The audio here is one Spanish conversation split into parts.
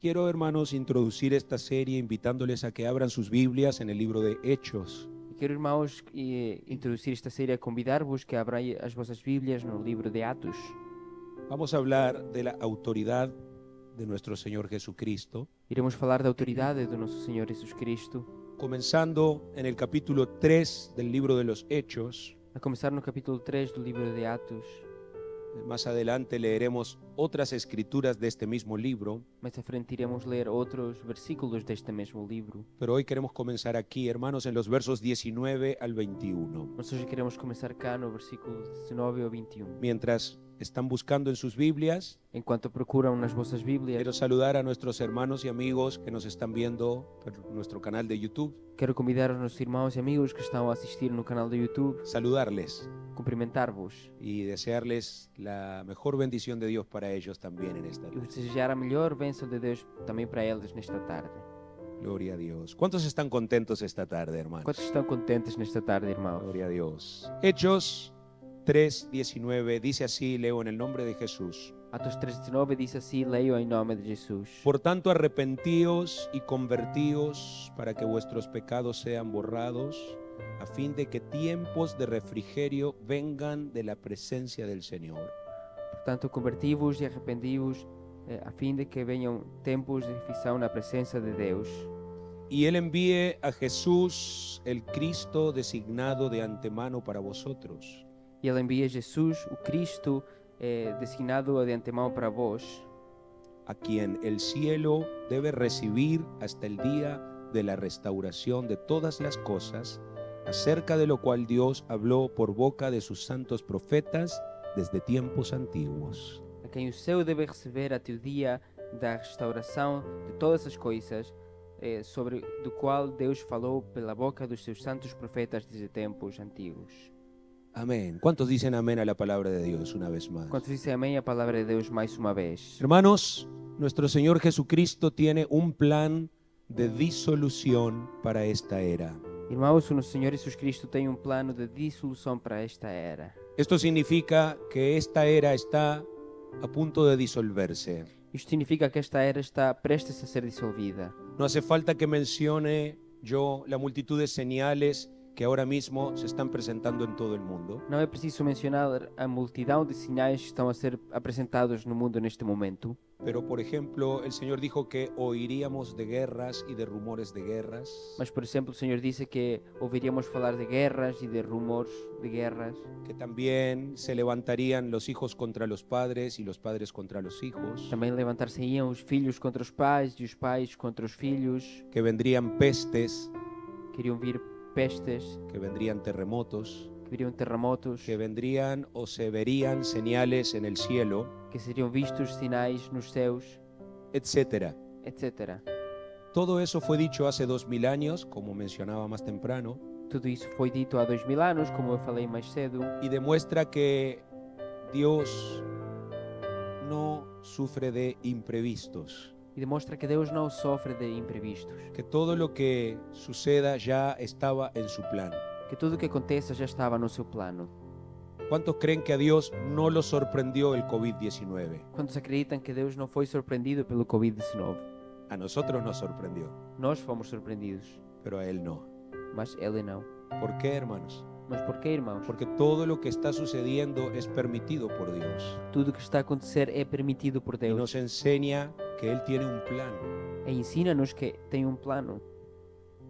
Quiero, hermanos, introducir esta serie invitándoles a que abran sus Biblias en el libro de Hechos. Quero, irmãos, introduzir esta série a convidar-vos que abram as vossas Bíblias no livro de Atos. Vamos a hablar de la autoridad de nuestro Señor Jesucristo, Iremos falar da autoridade do nosso Senhor Jesus Cristo, comenzando en el capítulo 3 del libro de los Hechos. a começar no capítulo 3 do livro de Atos. Más adelante leeremos otras escrituras de este mismo libro, Mais à frente iremos ler outros versículos deste mesmo livro. pero hoy queremos comenzar aquí, hermanos, en los versos 19 al 21. Mas hoje queremos começar cá no versículo 19 ao 21. Mientras están buscando en sus Biblias, Enquanto procuram nas vossas Bíblias, quiero saludar a nuestros hermanos y amigos que nos están viendo por nuestro canal de YouTube, quero convidar os nossos irmãos e amigos que estão a assistir no canal do YouTube, saludarles cumprimentar-vos y desearles la mejor bendición de Dios para ellos también en esta e noche. vos desejar a melhor bênção de Deus também para eles nesta tarde. Gloria a Dios. ¿Cuántos están contentos esta tarde, hermanos? Quantos estão contentes nesta tarde, irmãos? Gloria a Dios. Hechos 3:19 dice así, leo en el nombre de Jesús. Atos 3:19 diz assim, leio em nome de Jesus. Por tanto, arrepentíos y convertíos para que vuestros pecados sean borrados, a fin de que tiempos de refrigerio vengan de la presencia del Señor. Portanto, converti-vos e arrependi-vos, a fim de que venham tempos de aflição na presença de Deus. Y Él envíe a Jesús, el Cristo designado de antemano para vosotros, E Ele envia Jesus, o Cristo, designado de antemão para vós, a quien el cielo debe recibir hasta el día de la restauración de todas las cosas, acerca de lo cual Dios habló por boca de sus santos profetas desde tiempos antiguos. a quem o céu deve receber até o dia da restauração de todas as coisas, sobre do qual Deus falou pela boca dos seus santos profetas desde tempos antigos. Amén. ¿Cuántos dicen amén a la palabra de Dios una vez más? Quantos dizem amém a palavra de Deus mais uma vez? Hermanos, nuestro Señor Jesucristo tiene un plan de disolución para esta era. Irmãos, o nosso Senhor Jesus Cristo tem um plano de dissolução para esta era. Esto significa que esta era está a punto de disolverse. Isto significa que esta era está prestes a ser dissolvida. No hace falta que mencione yo la multitud de señales que ahora mismo se están presentando en todo el mundo. Não é preciso mencionar a multidão de sinais que estão a ser apresentados no mundo neste momento. Pero, por ejemplo, el Señor dijo que oiríamos de guerras y de rumores de guerras. Mas, por exemplo, o Senhor disse que ouviríamos falar de guerras e de rumores de guerras, Que también se levantarían los hijos contra los padres y los padres contra los hijos. também levantar-se-iam os filhos contra os pais e os pais contra os filhos, Que vendrían pestes, que iriam vir pestes, que vendrían terremotos, que viriam terremotos, que vendrían o se verían señales en el cielo, que seriam vistos sinais nos céus, etcétera. etc. Todo eso fue dicho hace 2000 años, como mencionaba más temprano, Tudo isso foi dito há 2000 anos, como eu falei mais cedo, y demuestra que Dios no sufre de imprevistos, e demonstra que Deus não sofre de imprevistos, que todo lo que suceda ya estaba en su plan. que tudo o que aconteça já estava no seu plano. ¿Cuántos creen que a Dios no lo sorprendió el COVID-19? Quantos acreditam que Deus não foi surpreendido pelo Covid-19? A nosotros nos sorprendió, Nós fomos surpreendidos, pero a Él no. mas Ele não. ¿Por qué, hermanos? Mas por quê, irmãos? Porque todo lo que está sucediendo es permitido por Dios. Tudo o que está a acontecer é permitido por Y Deus. nos enseña que Él tiene un plan. E ensina-nos que tem um plano.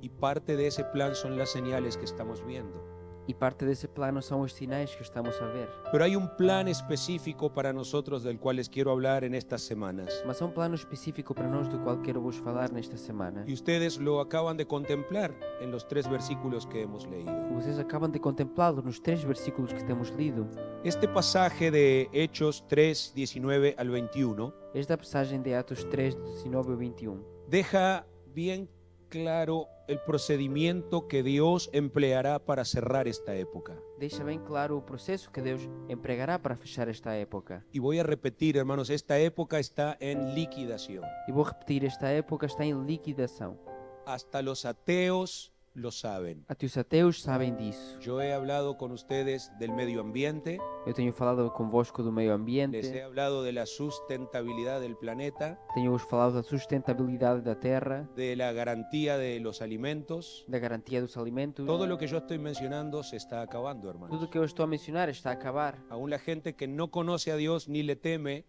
Y parte de ese plan son las señales que estamos viendo. E parte desse plano são os sinais que estamos a ver. Pero hay un plan específico para nosotros del cual les quiero hablar en estas semanas. Mas há um plano específico para nós do qual quero vos falar nesta semana. Y ustedes lo acaban de contemplar en los 3 versículos que hemos leído. Vocês acabam de contemplá-lo nos 3 versículos que temos lido. Este pasaje de Hechos 3, 19 al 21 Esta passagem de Atos 3, 19 ao 21 deja bien claro el procedimiento que Dios empleará para cerrar esta época. deixa bem claro o processo que Deus empregará para fechar esta época. Y voy a repetir, hermanos, esta época está en liquidación. E vou repetir, esta época está em liquidação. Hasta los ateos lo saben. Até os ateus sabem disso. Yo he hablado con ustedes del medio ambiente, Eu tenho falado convosco do meio les he ambiente, hablado de la sustentabilidad del planeta, tenho-vos falado da sustentabilidade da terra, de la garantía de los alimentos. da garantia dos alimentos. Todo lo que yo estoy mencionando se está acabando, Tudo hermanos. o que eu estou a mencionar está a acabar. Aún la gente que no conoce a Dios ni le teme,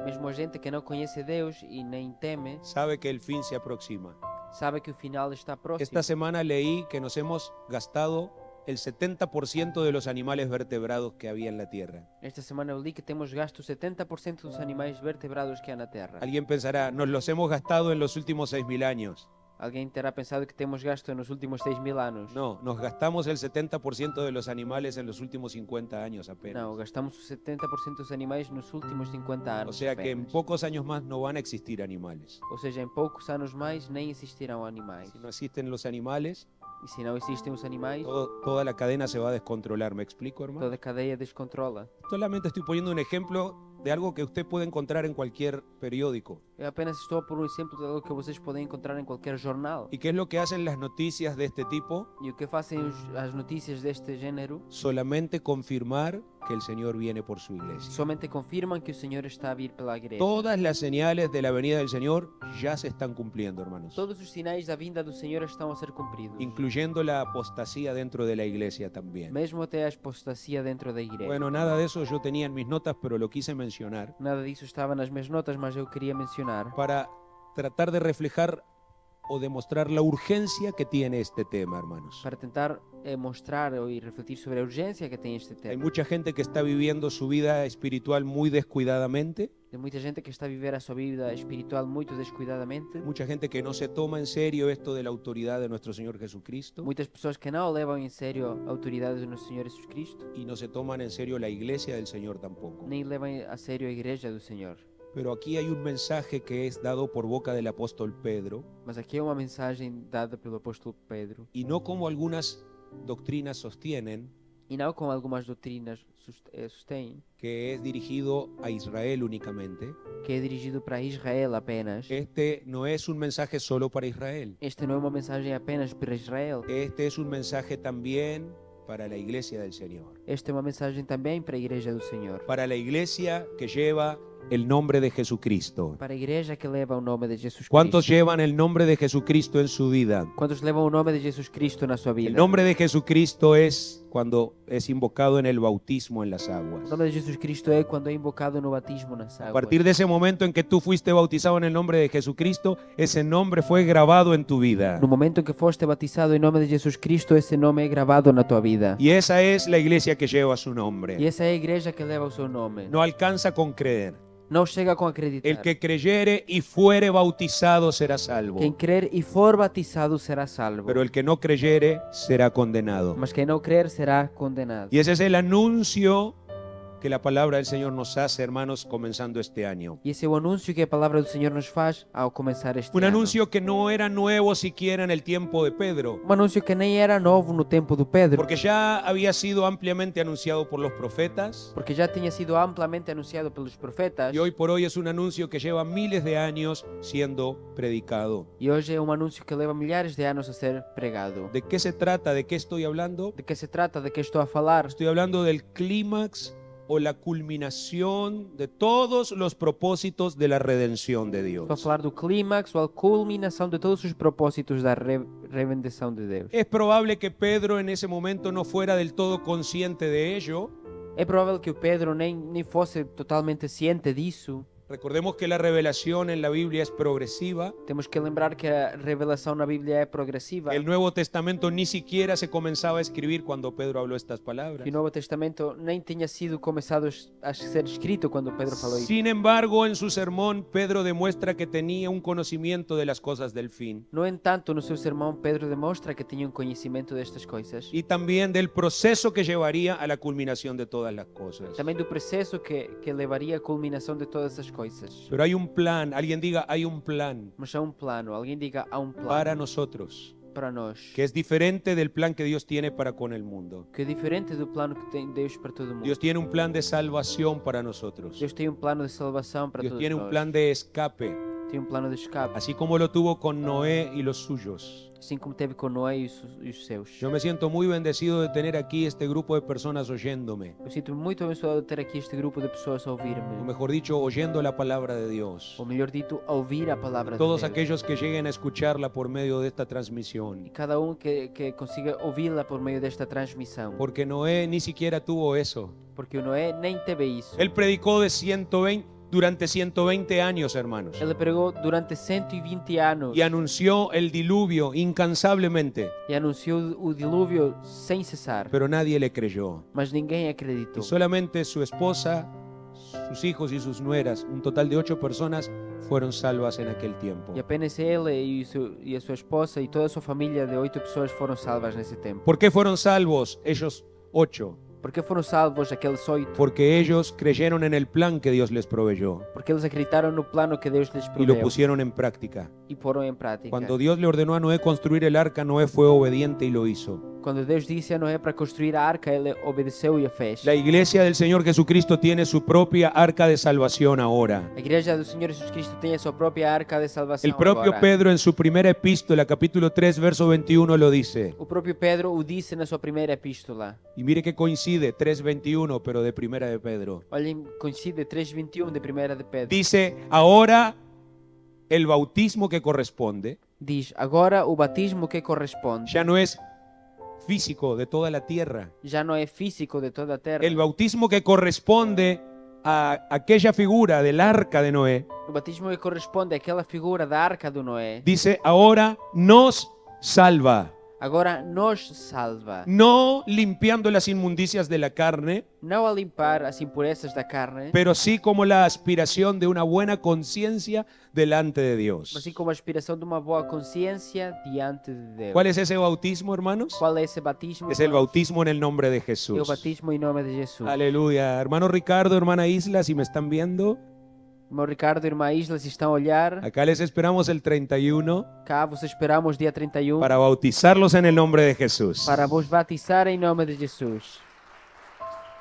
Mesmo a gente que não conhece Deus e nem teme, sabe que el fin se aproxima. sabe que o final está próximo. Esta semana leí que nos hemos gastado el 70% de los animales vertebrados que había en la tierra. Esta semana eu li que temos gasto 70% dos animais vertebrados que há na Terra. Alguien pensará, nos los hemos gastado en los últimos 6.000 años. Alguém terá pensado que temos gasto nos últimos 6.000 anos. No, nos gastamos el 70% de los animales en los últimos 50 años apenas. Não, gastamos os 70% dos animais nos últimos 50 anos. O sea que en apenas. pocos años más no van a existir animales. Ou seja, em poucos anos mais nem existirão animais. Si no existen los animales, E se não existem os animais, toda la cadena se va a descontrolar. ¿Me explico, hermano? toda a cadeia descontrola. Solamente estoy poniendo un ejemplo de algo que usted puede encontrar en cualquier periódico. Eu apenas estou a pôr um exemplo de algo que vocês podem encontrar em qualquer jornal. ¿Y qué es lo que hacen las noticias de este tipo? E o que fazem as notícias deste género Solamente confirmar que el Señor viene por su iglesia. somente confirmam que o Senhor está a vir pela igreja. Todas las señales de la venida del Señor ya se están cumpliendo, hermanos. Todos os sinais da vinda do Senhor estão a ser cumpridos. Incluyendo la apostasía dentro de la iglesia también. Mesmo até a apostasia dentro da igreja. Bueno, nada de eso yo tenía en mis notas, pero lo quise mencionar Nada disso estava nas minhas notas, mas eu queria mencionar para tratar de reflejar o demostrar la urgencia que tiene este tema, hermanos. para tentar mostrar e refletir sobre a urgência que tem este Hay tema. mucha gente que está viviendo su vida espiritual muy descuidadamente, De muita gente que está a viver a sua vida espiritual muito descuidadamente. mucha gente que no se toma en serio esto de la autoridad de nuestro Señor Jesucristo Muitas pessoas que não levam em sério a autoridade do nosso Senhor Jesus Cristo, y no se toman en serio la iglesia del Señor tampoco. nem levam a sério a igreja do Senhor. Pero aquí hay un mensaje que es dado por boca del apóstol Pedro, Mas aqui é uma mensagem dada pelo apóstolo Pedro, y no como algunas doctrinas sostienen, e não como algumas doutrinas sustêm, que es dirigido a Israel únicamente. que é dirigido para Israel apenas. Este no es un mensaje solo para Israel. Este não é uma mensagem apenas para Israel. Este es un mensaje también para la iglesia del Señor. Esta é uma mensagem também para a igreja do Senhor. Para la iglesia que lleva el nombre de Jesucristo. Para a igreja que leva o nome de Jesus ¿Cuántos Cristo. llevan el nombre de Jesucristo en su vida? Quantos levam o nome de Jesus Cristo na sua vida? El nombre de Jesucristo es cuando es invocado en el bautismo en las aguas. O nome de Jesus Cristo é quando é invocado no batismo nas A águas. partir de ese momento en que tú fuiste bautizado en el nombre de Jesucristo, ese nombre fue grabado en tu vida. No momento em que foste batizado em nome de Jesus Cristo, esse nome é gravado na tua vida. Y esa es la iglesia que lleva su nombre. E essa é a igreja que leva o seu nome. No alcanza con creer. Não chega com acreditar. El que creyere y fuere bautizado será salvo, Quem crer e for batizado será salvo. pero el que no creyere será condenado. Mas quem não crer será condenado. Y ese es el anuncio que la palabra del Señor nos hace, hermanos, comenzando este año. E esse é o anúncio que a palavra do Senhor nos faz ao começar este Un ano. anuncio que no era nuevo siquiera en el tiempo de Pedro, Um anúncio que nem era novo no tempo do Pedro, porque ya había sido ampliamente anunciado por los profetas. porque já tinha sido amplamente anunciado pelos profetas. Y hoy por hoy es un anuncio que lleva miles de años siendo predicado. E hoje é um anúncio que leva milhares de anos a ser pregado. ¿De qué se trata? ¿De qué estoy hablando? De que se trata? De que estou a falar? Estoy hablando del clímax o la culminación de todos los propósitos de la redención de Estou a Dios. falar do clímax ou a culminação de todos os propósitos da redenção de Deus. Es probable que Pedro en ese momento no fuera del todo consciente de ello. É provável que o Pedro nem fosse totalmente ciente disso. Recordemos que la revelación en la Biblia es progresiva. Temos que lembrar que a revelação na Bíblia é progressiva. El Nuevo Testamento ni siquiera se comenzaba a escribir cuando Pedro habló estas palabras. Que o Novo Testamento nem tinha sido começado a ser escrito quando Pedro falou isso. Sin embargo, en su sermón, Pedro demuestra que tenía un conocimiento de las cosas del fin No entanto, no seu sermão, Pedro demonstra que tinha conhecimento destas coisas. y también del proceso que llevaría a la culminación de todas las cosas. Também do processo que levaria à culminação de todas as coisas. Pero hay un plan, alguien diga, hay un plan Mas há um plano, alguém diga, há um plano para nosotros, para nós, que es diferente del plan que Dios tiene para con el mundo. que é diferente do plano que tem Deus para todo mundo. Dios tiene un plan de salvación para nosotros. Deus tem um plano de salvação para Dios todos tiene un nós. plan de escape. tinha plano de escape, así como lo tuvo con Noé y los suyos. assim como teve com Noé e os seus. Yo me siento muy bendecido de tener aquí este grupo de personas oyéndome, Eu sinto-me muito abençoado de ter aqui este grupo de pessoas a o ouvir-me, mejor dicho, oyendo la palabra de Dios. ou melhor dito, a ouvir a palavra de Todos Deus. aquellos que lleguen a escucharla por medio de esta E transmisión. cada que consiga ouvi-la por meio desta transmissão. Porque Noé ni siquiera tuvo eso. Porque o Noé nem teve isso. Él predicó durante 120 años, hermanos. Ele pregou durante 120 anos Y anunció el diluvio incansablemente, e anunciou o dilúvio sem cessar. pero nadie le creyó. Mas ninguém Y acreditou. solamente su esposa, sus hijos y sus nueras, un total de 8 personas, fueron salvas en aquel tiempo. E apenas ele e a sua esposa e toda a sua família de 8 pessoas foram salvas nesse tempo. ¿Por qué fueron salvos ellos 8? Por que foram salvos aqueles 8? Porque ellos creyeron en el plan que Dios les proveyó Porque eles acreditaram no plano que Deus lhes y lo proveu pusieron en práctica. e poram em prática. Cuando Dios le ordenó a Noé construir el arca, Noé fue obediente y lo hizo. Quando Deus disse a Noé para construir a arca, ele obedeceu e a fez. La iglesia del Señor Jesucristo tiene su propia arca de salvación ahora. A igreja do Senhor Jesus Cristo tem a sua própria arca de salvação El propio agora. Pedro en su primera epístola, capítulo 3, verso 21, lo dice. O próprio Pedro o disse na sua primeira epístola. Y mire que coincide, 3:21, pero de primera de Pedro. Olhem, coincide 3:21 de primeira de Pedro. Dice, ahora el bautismo que corresponde Diz, agora o batismo que corresponde ya no es físico de toda la tierra. já não é físico de toda a terra. El bautismo que corresponde a aquella figura del arca de Noé, O batismo que corresponde àquela figura da arca do Noé, dice, ahora nos salva. agora nos salva. No limpiando las inmundicias de la carne, Não a limpar as impurezas da carne, pero sí como la aspiración de una buena conciencia delante de mas Dios. sim como a aspiração de uma boa consciência diante de Deus. ¿Cuál es esse bautismo, hermanos? Qual é esse batismo? Es el bautismo en el nombre de É o Jesús. batismo em nome de Jesus. Aleluya. Hermano Ricardo, hermana Isla, si me están viendo, Irmão Ricardo e irmã Isla, se estão a olhar, acá les esperamos el 31 cá vos esperamos dia 31 para bautizarlos en el nombre de Jesús. para vos batizar em nome de Jesus.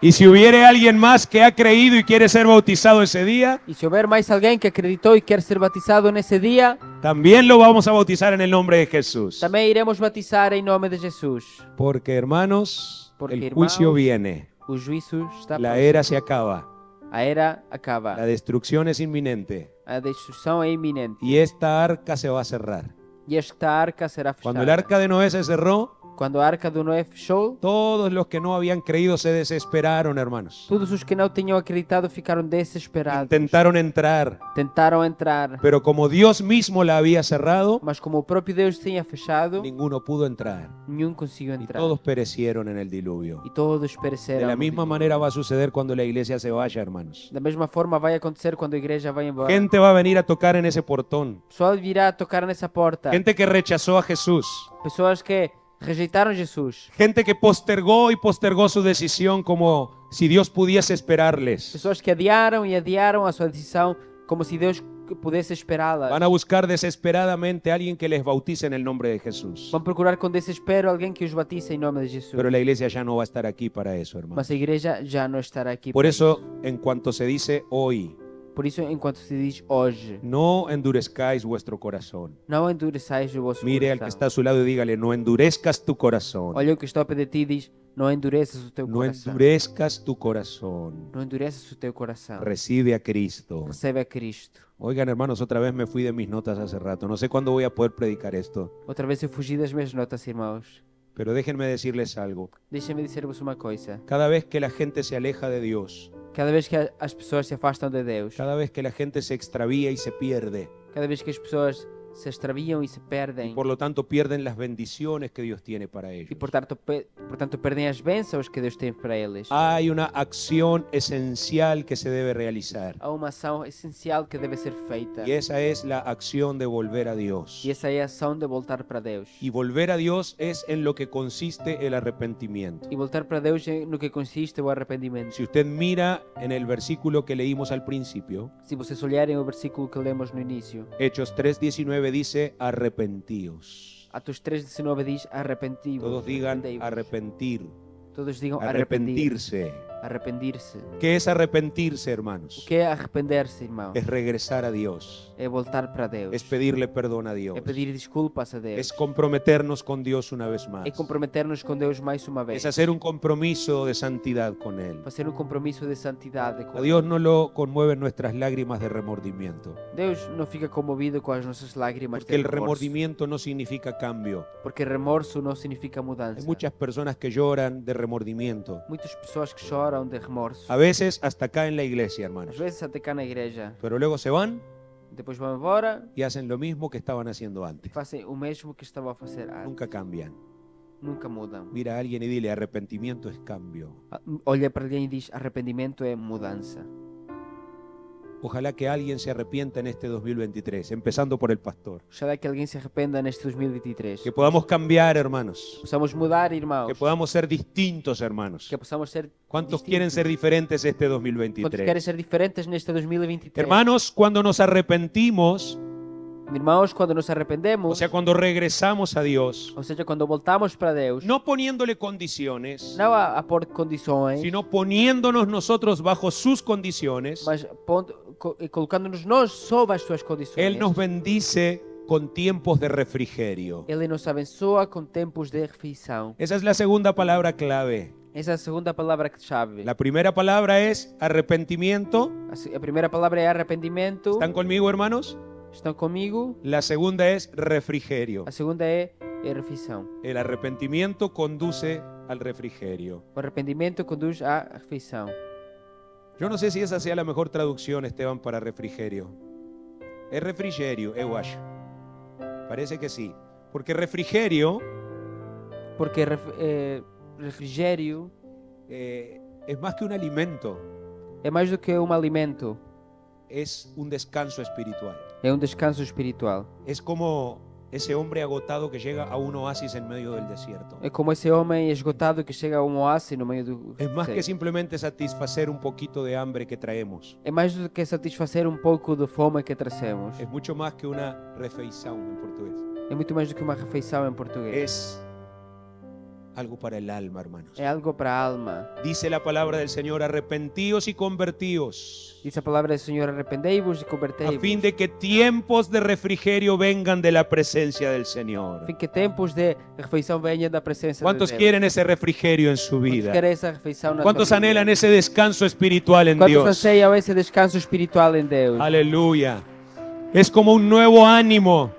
Y si hubiere alguien más que ha creído y quiere ser bautizado ese día, E se houver mais alguém que acreditou e quer ser batizado nesse dia, también lo vamos a bautizar en el nombre de Jesús. também iremos batizar em nome de Jesus. Porque, hermanos, Porque, el hermanos, juicio viene, O juízo está la próximo. era se acaba, A era acaba. la destrucción es inminente A destruição é iminente. y esta arca se va a cerrar. E esta arca será fechada. Cuando el arca de Noé se cerró, Quando a arca do Noé fechou, todos los que no habían creído se desesperaron, hermanos. todos os que não tinham acreditado ficaram desesperados. Intentaron entrar, Tentaram entrar, pero como Dios mismo la había cerrado, mas como o próprio Deus tinha fechado, ninguno pudo entrar nenhum conseguiu y entrar. todos perecieron en el diluvio. E todos De pereceram. la no misma dilúvio. manera va a suceder cuando la iglesia se vaya, hermanos. Da mesma forma vai acontecer quando a igreja vai embora. Gente va a venir a tocar en ese portón. O pessoal virá a tocar nessa porta. Gente que rechazó a Jesús. Pessoas que rejeitaram Jesus. Gente que postergó y postergó su decisión como si Dios pudiese esperarles. Pessoas que adiaram e adiaram a sua decisão como se Deus pudesse esperá-las. Van a buscar desesperadamente a alguien que les bautice en el nombre de Jesús. Vão procurar com desespero alguém que os batize em nome de Jesus. Pero la iglesia ya no va a estar aquí para eso, hermano. Mas a igreja já não estará aqui. Por para eso, en cuanto se dice hoy, Por isso, enquanto se diz hoje, no endurezcáis vuestro corazón. não endureçais o vosso Mire al que coração. está a su lado y dígale, no endurezcas tu corazón. Olha o que está ao pé de ti e diz, não endureças o teu No coração. endurezcas tu corazón. Não endureças o teu coração. Recibe a Cristo. Recebe a Cristo. Oigan, hermanos, otra vez me fui de mis notas hace rato. No sé cuándo voy a poder predicar esto, Outra vez eu fugi das minhas notas, irmãos. pero déjenme decirles algo. Deixem-me dizer-vos uma coisa. Cada vez que la gente se aleja de Dios, Cada vez que as pessoas se afastam de Deus, cada vez que la gente se extravía y se pierde, cada vez que as pessoas se extraviam e se perdem, por lo tanto pierden las bendiciones que Dios tiene para ellos. e portanto perdem as bênçãos que Deus tem para eles. Hay una acción esencial que se debe realizar, Há uma ação essencial que deve ser feita. y esa es la acción de volver a Dios. E essa é a ação de voltar para Deus. Y volver a Dios es en lo que consiste el arrepentimiento. E voltar para Deus é no que consiste o arrependimento. Si usted mira en el versículo que leímos al principio, Se vocês olharem o versículo que lemos no início, Hechos 3:19 dice, arrepentíos. Atos 3:19 diz arrepentivos. Todos digan arrependei-vos. arrepentir, Todos digam arrepentir. arrepentirse. Arrepentir-se. ¿Qué es arrepentirse, O hermanos? que é arrepender-se, irmão? Es regresar a Dios. é voltar para Deus. es pedirle perdón a Dios, É pedir desculpas a Deus. es comprometernos con Dios una vez más, É comprometer-nos com Deus mais uma vez. es hacer un compromiso de santidad con Él. Fazer um compromisso de santidade com A Dios no lo conmueven nuestras lágrimas de remordimiento, Deus não fica comovido com as nossas lágrimas porque de el remorso. remordimiento no significa cambio. Porque remorso não significa Hay mudança. muchas personas que lloran de remordimiento, Muitas pessoas que choram de remorso. a veces hasta acá en la iglesia, Às hermanos, vezes até cá na igreja. pero luego se van Depois vão embora y hacen lo mismo que estaban haciendo e antes. fazem o mesmo que estavam a fazer antes. Nunca cambian. Nunca mudam. Mira a alguien y dile, arrepentimiento es cambio. Olha para alguém e diz: arrependimento é mudança. Ojalá que alguien se arrepienta en este 2023, empezando por el pastor. Oxalá que alguém se arrependa neste 2023. Que podamos cambiar, hermanos. Possamos mudar, irmãos. Que podamos ser distintos, hermanos. Que possamos ser ¿Cuántos distintos. quieren ser diferentes este Quantos 2023? querem ser diferentes neste 2023? Hermanos, cuando nos arrepentimos, Irmãos, quando nos arrependemos, o sea, cuando regresamos a Dios, ou seja, quando voltamos para Deus, no poniéndole condiciones, não a pôr condições, sino poniéndonos nosotros bajo sus condiciones, mas colocando-nos nós sob as suas condições. Él nos bendice con tiempos de refrigerio. Ele nos abençoa com tempos de refeição. Esa es la segunda palabra clave. Essa é a segunda palavra-chave. La primera palabra es arrepentimiento. A primeira palavra é arrependimento. ¿Están conmigo, hermanos? Estão comigo? La segunda es refrigerio. A segunda é refeição. El arrepentimiento conduce al refrigerio. O arrependimento conduz à refeição. Yo no sé si esa sea la mejor traducción, Esteban, para refrigerio. Es refrigerio, eu acho. Parece que sí. Porque refrigerio Porque refrigério es más que un alimento, é mais do que um alimento. es un descanso espiritual. É um descanso espiritual. Es como ese hombre agotado que llega a un oasis en medio del desierto. É como esse homem esgotado que chega a um oásis no meio do Es más que deserto. simplemente satisfacer un poquito de hambre que traemos. É mais do que satisfazer um pouco de fome que trazemos. Es mucho más que una refeição en portugués. É muito mais do que uma refeição em português. Es algo para el alma, hermanos. É algo para a alma. Dice la palabra del Señor, arrepentíos y convertíos, Diz a palavra do Senhor: arrependei-vos e a convertei-vos. fin de que tiempos de refrigerio vengan de la presencia del A Señor. fim que tempos de refeição venham da presença de ¿Cuántos Deus. quieren ese refrigerio en su Quantos vida? querem essa refeição na ¿Cuántos tua vida? anhelan ese descanso espiritual en Quantos Dios? anseiam esse descanso espiritual em Deus? Aleluya. Es como un nuevo ánimo,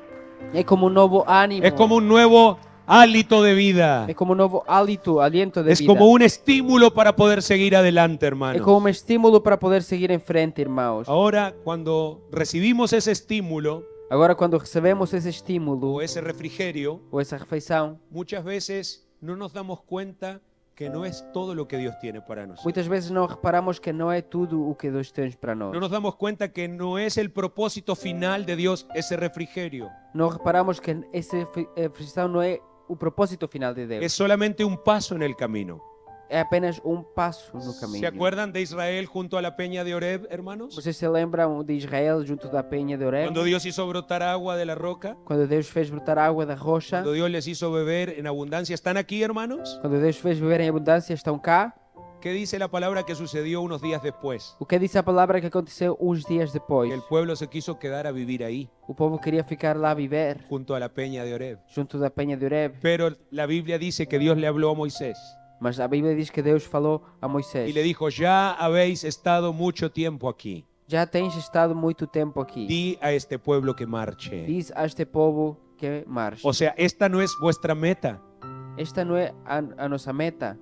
É como um novo ânimo. es como un nuevo hálito de vida, É como um novo aliento de es vida. como un estímulo para poder seguir adelante, É hermanos. como um estímulo para poder seguir em frente, irmãos. Ahora, cuando recibimos ese estímulo Agora, quando recebemos esse estímulo o esse refrigerio, ou essa refeição, muchas veces no nos damos cuenta que no es todo lo que Dios tiene para nosotros. muitas vezes não reparamos que não é tudo o que Deus tem para nós. No nos damos cuenta que no es el propósito final de Dios ese refrigerio. Não reparamos que essa refeição não é o propósito final de Deus. Es solamente un paso en el camino. É apenas um passo no ¿Se caminho. acuerdan de Israel junto a la peña de Oreb, hermanos? Vocês se lembram de Israel junto da penha de Horeb? Cuando Dios hizo brotar agua de la roca, Quando Deus fez brotar água da rocha? cuando Dios les hizo beber en abundancia. ¿Están aquí, hermanos? Quando Deus fez beber em abundância, estão cá? ¿Qué dice la palabra que sucedió unos días después? O que diz a palavra que aconteceu uns dias depois? Que el pueblo se quiso quedar a vivir ahí, O povo queria ficar lá a viver, junto a la peña de Oreb. junto da penha de Horeb. Pero la Biblia dice que Dios le habló a Moisés Mas a Bíblia diz que Deus falou a Moisés: y le dijo, ya habéis estado mucho tiempo aquí. já tens estado muito tempo aqui. Di a este pueblo que marche. Diz a este povo que marche. O sea, esta no es vuestra meta. Esta não é a nossa meta.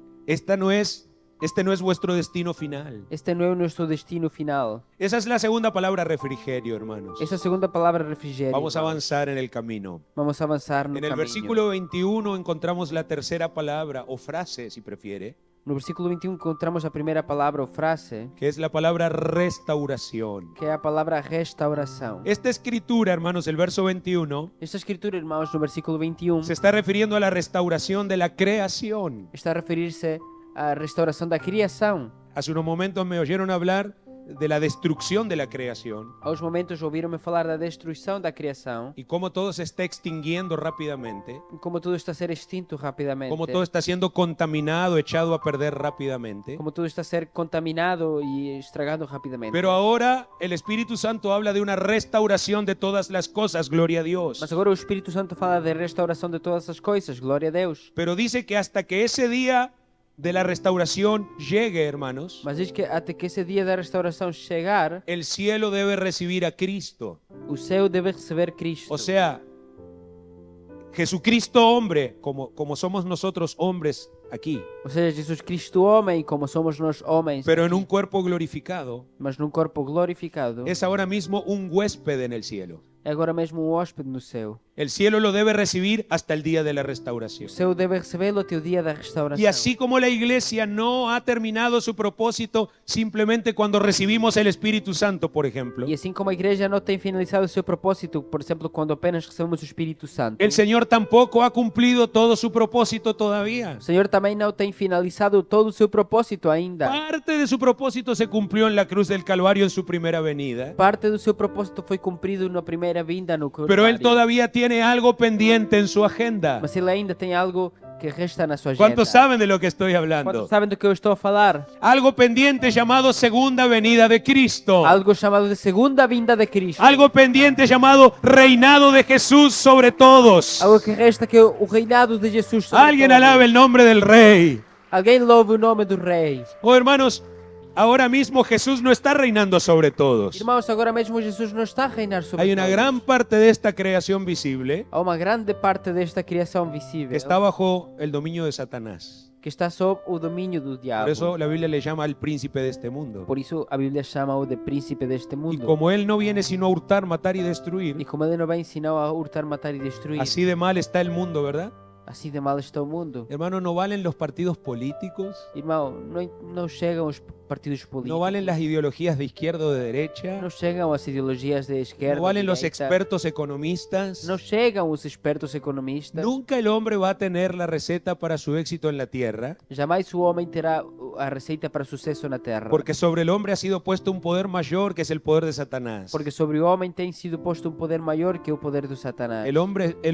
Este no es vuestro destino final. Este não é o nosso destino final. Esa es la segunda palabra, refrigerio, hermanos. Essa é a segunda palavra, refrigério. Vamos a avanzar en el camino. Vamos avançar no En el caminho. versículo 21 encontramos la tercera palabra, o frase, si prefiere, No versículo 21 encontramos a primeira palavra ou frase, que es la palabra restauración. que é a palavra restauração. Esta escritura, hermanos, el verso 21, Esta escritura, irmãos, no versículo 21, se está refiriendo a la restauración de la creación. está a referir-se à restauração da criação. Hace unos momentos me oyeron hablar de la destrucción de la creación Aos momentos ouviram-me falar da destruição da criação, y cómo todo se está extinguiendo rápidamente, como tudo está a ser extinto rapidamente, cómo todo está siendo contaminado, echado a perder rápidamente. como tudo está a ser contaminado e estragado rapidamente. Pero ahora el Espíritu Santo habla de una restauración de todas las cosas, gloria a Dios. Mas agora o Espírito Santo fala da restauração de todas as coisas, glória a Deus. Pero dice que hasta que ese día de la restauración llegue, hermanos, Mas diz que até que esse dia da restauração chegar, el cielo debe recibir a Cristo. o céu deve receber Cristo. O sea, Jesucristo hombre, como somos nosotros hombres aquí, Ou seja, Jesus Cristo homem, como somos nós homens, pero en un cuerpo glorificado, mas num corpo glorificado, es ahora mismo un huésped en el cielo. é agora mesmo um hóspede no céu. El cielo lo debe recibir hasta el día de la O restauración. céu deve recebê-lo até o dia da restauração. Y así como la iglesia no ha terminado su propósito simplemente cuando recibimos el Espíritu Santo, por ejemplo, E assim como a igreja não tem finalizado o seu propósito, por exemplo, quando apenas recebemos o Espírito Santo, el Señor tampoco ha cumplido todo su propósito todavía. o Senhor também não tem finalizado todo o seu propósito ainda. Parte de su propósito se cumplió en la cruz del Calvario en su primera venida, Parte do seu propósito foi cumprido na primeira vinda no pero Él Calvário. todavía tiene algo pendiente en su agenda. Mas ele ainda tem algo que resta na sua agenda. ¿Cuántos saben de lo que estoy Quantos hablando? sabem do que eu estou a falar? Algo pendiente llamado segunda venida de Cristo. Algo chamado de segunda vinda de Cristo. Algo pendiente llamado reinado de Jesús sobre todos. Algo que resta que é o reinado de Jesus sobre Alguien todos. alabe el nombre del Rey. Alguém louve o nome do Rei. Oh, hermanos, ahora mismo Jesús no está reinando sobre todos. Irmãos, agora mesmo Jesus não está a reinar sobre Hay una todos. gran parte de esta creación visible Há uma grande parte desta criação visível que está bajo el dominio de Satanás. que está sob o domínio do diabo. Por eso la Biblia le llama al príncipe de este mundo. Por isso a Bíblia chama-o de príncipe deste Y mundo. como él no viene sino a hurtar, matar y E destruir, como ele não vai ensinar a hurtar, matar e destruir, así de mal está el mundo, ¿verdad? assim de mal está o mundo. Hermano, no valen los partidos políticos, Irmão, não chegam os partidos políticos, no valen las ideologías de izquierda o de derecha, não chegam as ideologias de esquerda, no valen los direita, expertos economistas. não chegam os expertos economistas. Nunca el hombre va a tener la receta para su éxito en la tierra, Jamais o homem terá a receita para sucesso na terra. porque sobre el hombre ha sido puesto un poder mayor que es el poder de Satanás. Porque sobre o homem tem sido posto um poder maior que o poder do Satanás. El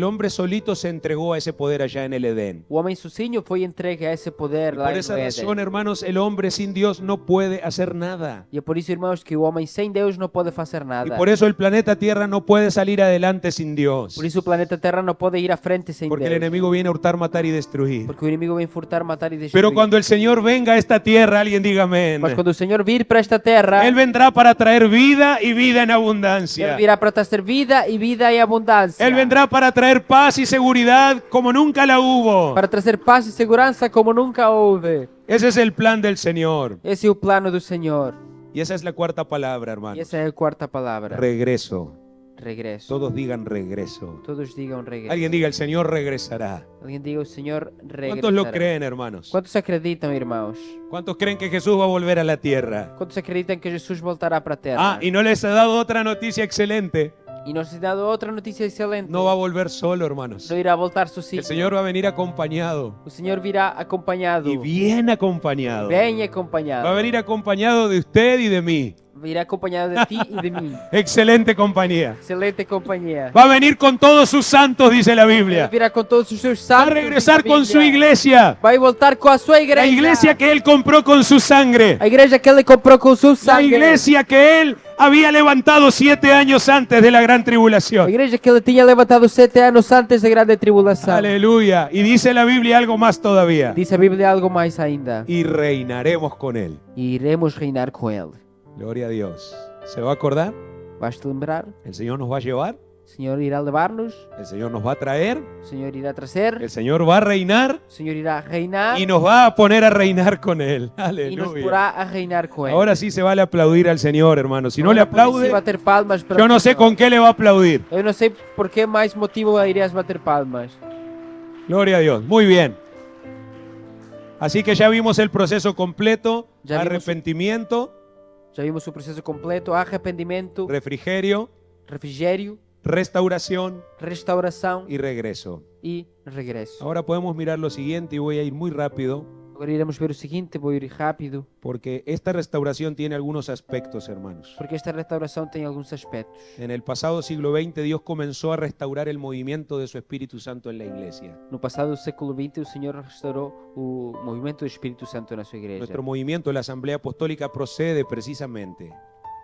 hombre solito se entregó a ese poder allá en el Edén. O homem sozinho foi entregue a esse poder Y lá por no esa Éden. razón, hermanos, el hombre sin Dios no puede hacer nada. E é por isso, irmãos, que o homem sem Deus não pode fazer Y nada. por eso el planeta Tierra no puede salir adelante sin Dios. Por isso o planeta Terra não pode ir à frente sem Porque el Deus. enemigo viene a hurtar, matar y destruir. Porque o inimigo vem furtar, matar e destruir. Pero cuando el Señor venga a esta tierra, alguien diga amén. Mas quando o Senhor vir para esta terra, Él vendrá para traer vida y vida en Ele abundancia. virá para trazer vida e vida em abundância. Él vendrá para traer paz y seguridad como nunca la hubo. Para trazer paz e segurança como nunca houve. Ese es el plan del Señor. Esse é o plano do Senhor. Y esa es la cuarta palabra, E hermanos. essa é a quarta palavra. Regreso. Regresso. Todos digan regreso. Todos digam regresso. Alguien diga, el Señor regresará. Alguém diga o Senhor regressará. ¿Cuántos lo creen, hermanos? Quantos acreditam, irmãos? ¿Cuántos creen que Jesús va a volver a la tierra? Quantos acreditam que Jesus voltará para a terra? Ah, y no les he dado otra noticia excelente. E nos he dado outra notícia excelente. No va a volver solo, hermanos. Não irá voltar sozinho. El Señor va a venir acompañado. O Senhor virá acompanhado. Y bien acompañado. Bem Va a acompanhado. venir acompañado de usted y de mí. Virá acompanhado de ti e de mim. Excelente compañía. Excelente companhia. Va a venir con todos sus santos, dice la Ele Biblia. virá com todos os seus Va a santos. regresar diz a con su Bíblia. iglesia. Vai voltar com a sua igreja. La iglesia que Él compró con su sangre. A igreja que ele comprou com o seu La sangue. iglesia que Él había levantado 7 años antes de la gran A tribulación. igreja que ele tinha levantado 7 anos antes da grande tribulação. Aleluya. Y dice la Biblia algo más todavía. Diz a Bíblia algo mais ainda. Y reinaremos con Él. E iremos reinar com ele. Gloria a Dios. ¿Se va a acordar? Vais-te lembrar? El Señor nos va a llevar. O Senhor irá levar-nos. El Señor nos va a traer. O Senhor irá trazer. El Señor va a reinar. O Senhor irá reinar. Y nos va a poner a reinar con Él. E nos Aleluya. porá a reinar com ele. Ahora sí se vale aplaudir al Señor, hermano. Si no le Agora pode-se aplaude, bater palmas para yo o no sé Senhor. con qué le va a aplaudir. Eu não sei por que mais motivo irias bater palmas. Gloria a Dios. Muy bien. Así que ya vimos el proceso completo. Ya vimos- Arrepentimiento, Já vimos o processo completo: arrependimento, refrigerio, refrigério, restauración restauração y regreso. e regresso. Ahora podemos mirar lo siguiente y voy a ir muy rápido. Agora iremos ver o seguinte, vou ir rápido, porque esta restauración tiene algunos aspectos, hermanos. porque esta restauração tem alguns aspectos. En el pasado siglo XX Dios comenzó a restaurar el movimiento de su Espíritu Santo en la iglesia. No passado século XX, o Senhor restaurou o movimento do Espírito Santo na sua igreja. Nuestro movimiento, la Asamblea Apostólica, procede precisamente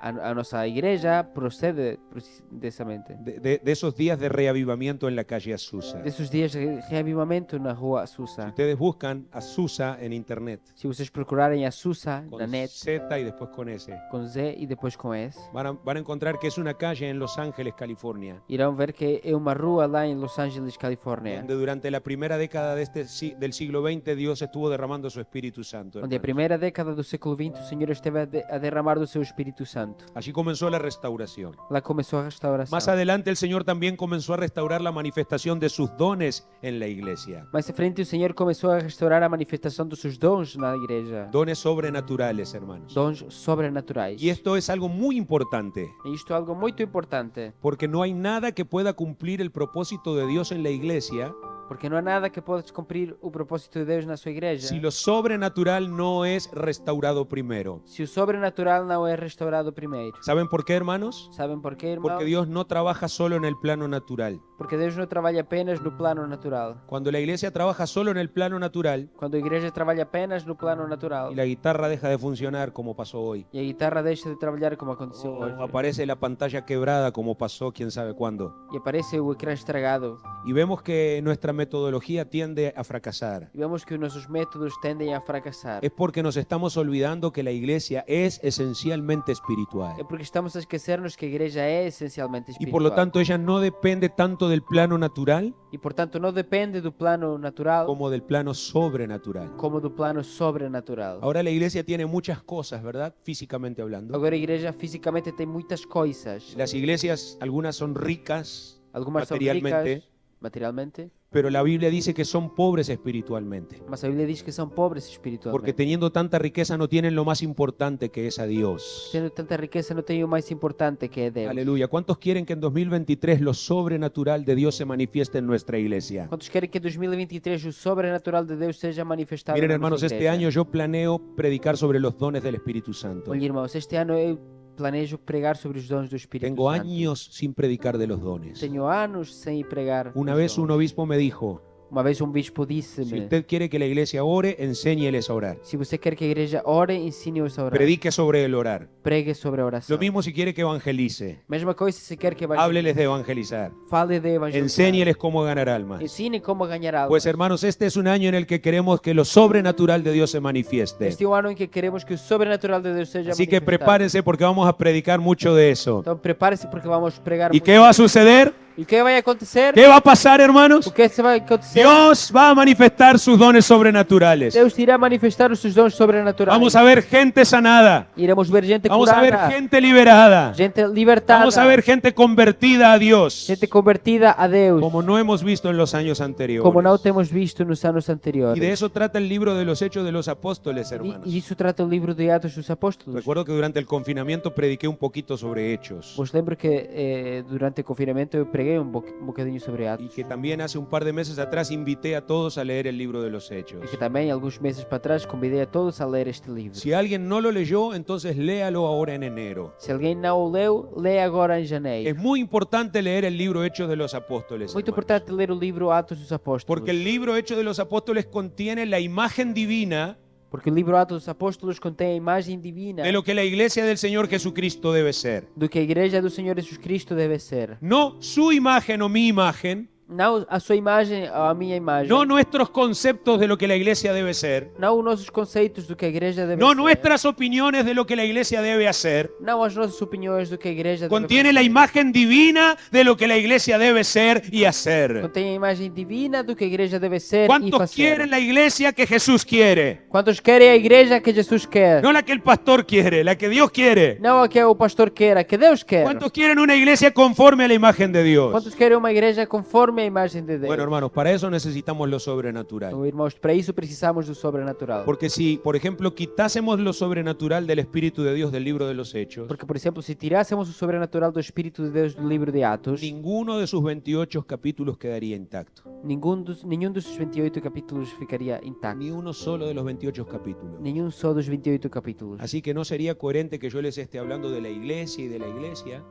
A nossa igreja procede precisamente de esos días de reavivamiento en la calle Azusa. desses dias de reavivamento na rua Si Susa. ustedes buscan Azusa en internet, Se vocês procurarem a Susa con na net, Z y después con S, com Z e depois com S, van a encontrar que es una calle en Los Ángeles, California, irão ver que é uma rua lá em Los Angeles, Califórnia, donde durante la primera década del siglo XX Dios estuvo derramando su Espíritu Santo. onde a hermanos. primeira década do século XX o Senhor esteve a derramar do seu Espírito Santo. Allí comenzó la restauración. Lá começou a restauração. Más adelante el Señor también comenzó a restaurar la manifestación de sus dones en la iglesia. Mais à frente o Senhor começou a restaurar a manifestação dos seus dons na igreja. Dones sobrenaturales, hermanos. Dons sobrenaturais. Y esto es algo muy importante, E isto é algo muito importante, porque no hay nada que pueda cumplir el propósito de Dios en la iglesia porque não há nada que possa cumprir o propósito de Deus na sua igreja si lo sobrenatural no es restaurado primero. se o sobrenatural não é restaurado primeiro. ¿Saben por qué, hermanos? Sabem por quê, irmãos? Porque Dios no trabaja solo en el plano natural. Porque Deus não trabalha apenas no plano natural. Cuando la iglesia trabaja solo en el plano natural Quando a igreja trabalha apenas no plano natural y la guitarra deja de funcionar como pasó hoy, e a guitarra deixa de trabalhar como aconteceu hoje, o aparece la pantalla quebrada como pasó quién sabe cuándo, e aparece o ecrã estragado, y vemos que nuestra metodología tiende a fracasar, e vemos que os nossos métodos tendem a fracassar, es porque nos estamos olvidando que la iglesia es esencialmente espiritual. é porque estamos a esquecernos que a igreja é essencialmente Y espiritual. por lo tanto ella no depende tanto del plano natural E portanto não depende do plano natural como del plano sobrenatural. como do plano sobrenatural. Ahora la iglesia tiene muchas cosas, ¿verdad? Físicamente hablando. Agora a igreja fisicamente tem muitas coisas. Las iglesias, algunas son ricas Algumas são materialmente, ricas materialmente, pero la Biblia dice que son pobres espiritualmente. mas a Bíblia diz que são pobres Porque espiritualmente. teniendo tanta riqueza no tienen lo más importante que es a Dios. Tendo tanta riqueza não tem o mais importante que é Deus. Aleluya. ¿Cuántos quieren que en 2023 lo sobrenatural de Dios se manifieste en nuestra iglesia? Quantos querem que em 2023 o sobrenatural de Deus seja manifestado Miren, na hermanos, nossa este igreja? año yo planeo predicar sobre los dones del Espíritu Santo. Olha, irmãos, este ano eu planejo pregar sobre os dons do Espírito Tengo Santo. años sin predicar de los dones. Tenho anos sem ir pregar. Una os vez un dons. obispo me dijo, Uma vez um bispo si disse-me: usted quiere que la iglesia ore, enséñeles a orar. se você quer que a igreja ore, ensine-os a orar. Predique sobre el orar. Pregue sobre a oração. Lo mismo si quiere que evangelice. Mesma coisa se quer que Hábleles de evangelizar. fale de evangelizar. Enséñeles cómo ganar almas. Ensine como ganhar almas. Pues hermanos, este es un año en el que queremos que lo sobrenatural de Dios se manifieste. Este é o ano em que queremos que o sobrenatural de Deus seja Así que manifestado. prepárense porque vamos a predicar mucho de eso. Então prepare-se porque vamos pregar ¿Y muito. qué va a suceder? E o que vai acontecer? ¿Qué va a pasar, hermanos? O que se vai acontecer? Dios va a manifestar sus dones sobrenaturales. Deus irá manifestar os seus dons sobrenaturais. Vamos a ver gente sanada. Iremos ver gente Vamos a curada, ver gente liberada. gente libertada, Vamos a ver gente convertida a Dios. gente convertida a Deus, Como no hemos visto en los años anteriores. como não temos visto nos anos anteriores. Y de eso trata el libro de los Hechos de los Apóstoles, E hermanos. disso trata o livro de Atos dos Apóstolos. Recuerdo que durante el confinamiento prediqué un poquito sobre Hechos. Vos lembro que durante o confinamento eu preguei um bocadinho sobre Y Atos. que también hace un par de meses atrás invité a todos a leer el libro de los Hechos. E que também, alguns meses para trás, convidei a todos a ler este livro. Si alguien no lo leyó, entonces léalo ahora en enero. Se alguém não o leu, lê agora em janeiro. Es muy importante leer el libro Hechos de los Apóstoles. Muito hermanos. importante ler o livro Atos dos Apóstolos. Porque el libro Hechos de los Apóstoles contiene la imagen divina Porque o livro Atos dos Apóstolos contém a imagem divina de lo que la iglesia del Señor Jesucristo debe ser. do que a igreja do Senhor Jesus Cristo deve ser. No su imagen o mi imagen, Não a sua imagem ou a minha imagem. no nuestros conceptos de lo que la iglesia debe ser, Não os nossos conceitos do que a igreja deve no ser. nuestras opiniones de lo que la iglesia debe hacer. Não as nossas opiniões do que a igreja deve Contiene la imagen divina de lo que la iglesia debe ser y hacer. Contém a imagem divina do que a igreja deve ser e ¿Cuántos fazer. quieren la iglesia que Jesús quiere? Quantos querem a igreja que Jesus quer? No la que el pastor quiere, la que Dios quiere. Não a que o pastor quer, a que Deus quer. ¿Cuántos quieren una iglesia conforme a la imagen de Dios? Quantos querem uma igreja conforme conforme à imagem de Deus. Bueno, hermanos, para eso necesitamos lo sobrenatural. Então, irmãos, para isso precisamos do sobrenatural. Porque si, por ejemplo, quitásemos lo sobrenatural del Espíritu de Dios del libro de los Hechos, Porque, por exemplo, se tirássemos o sobrenatural do Espírito de Deus do livro de Atos, ninguno de sus 28 capítulos quedaría intacto. nenhum dos 28 capítulos ficaria intacto. Ni uno solo de los 28 capítulos. Nenhum só dos 28 capítulos. Así que no sería coherente que yo les esté hablando de la iglesia y de la iglesia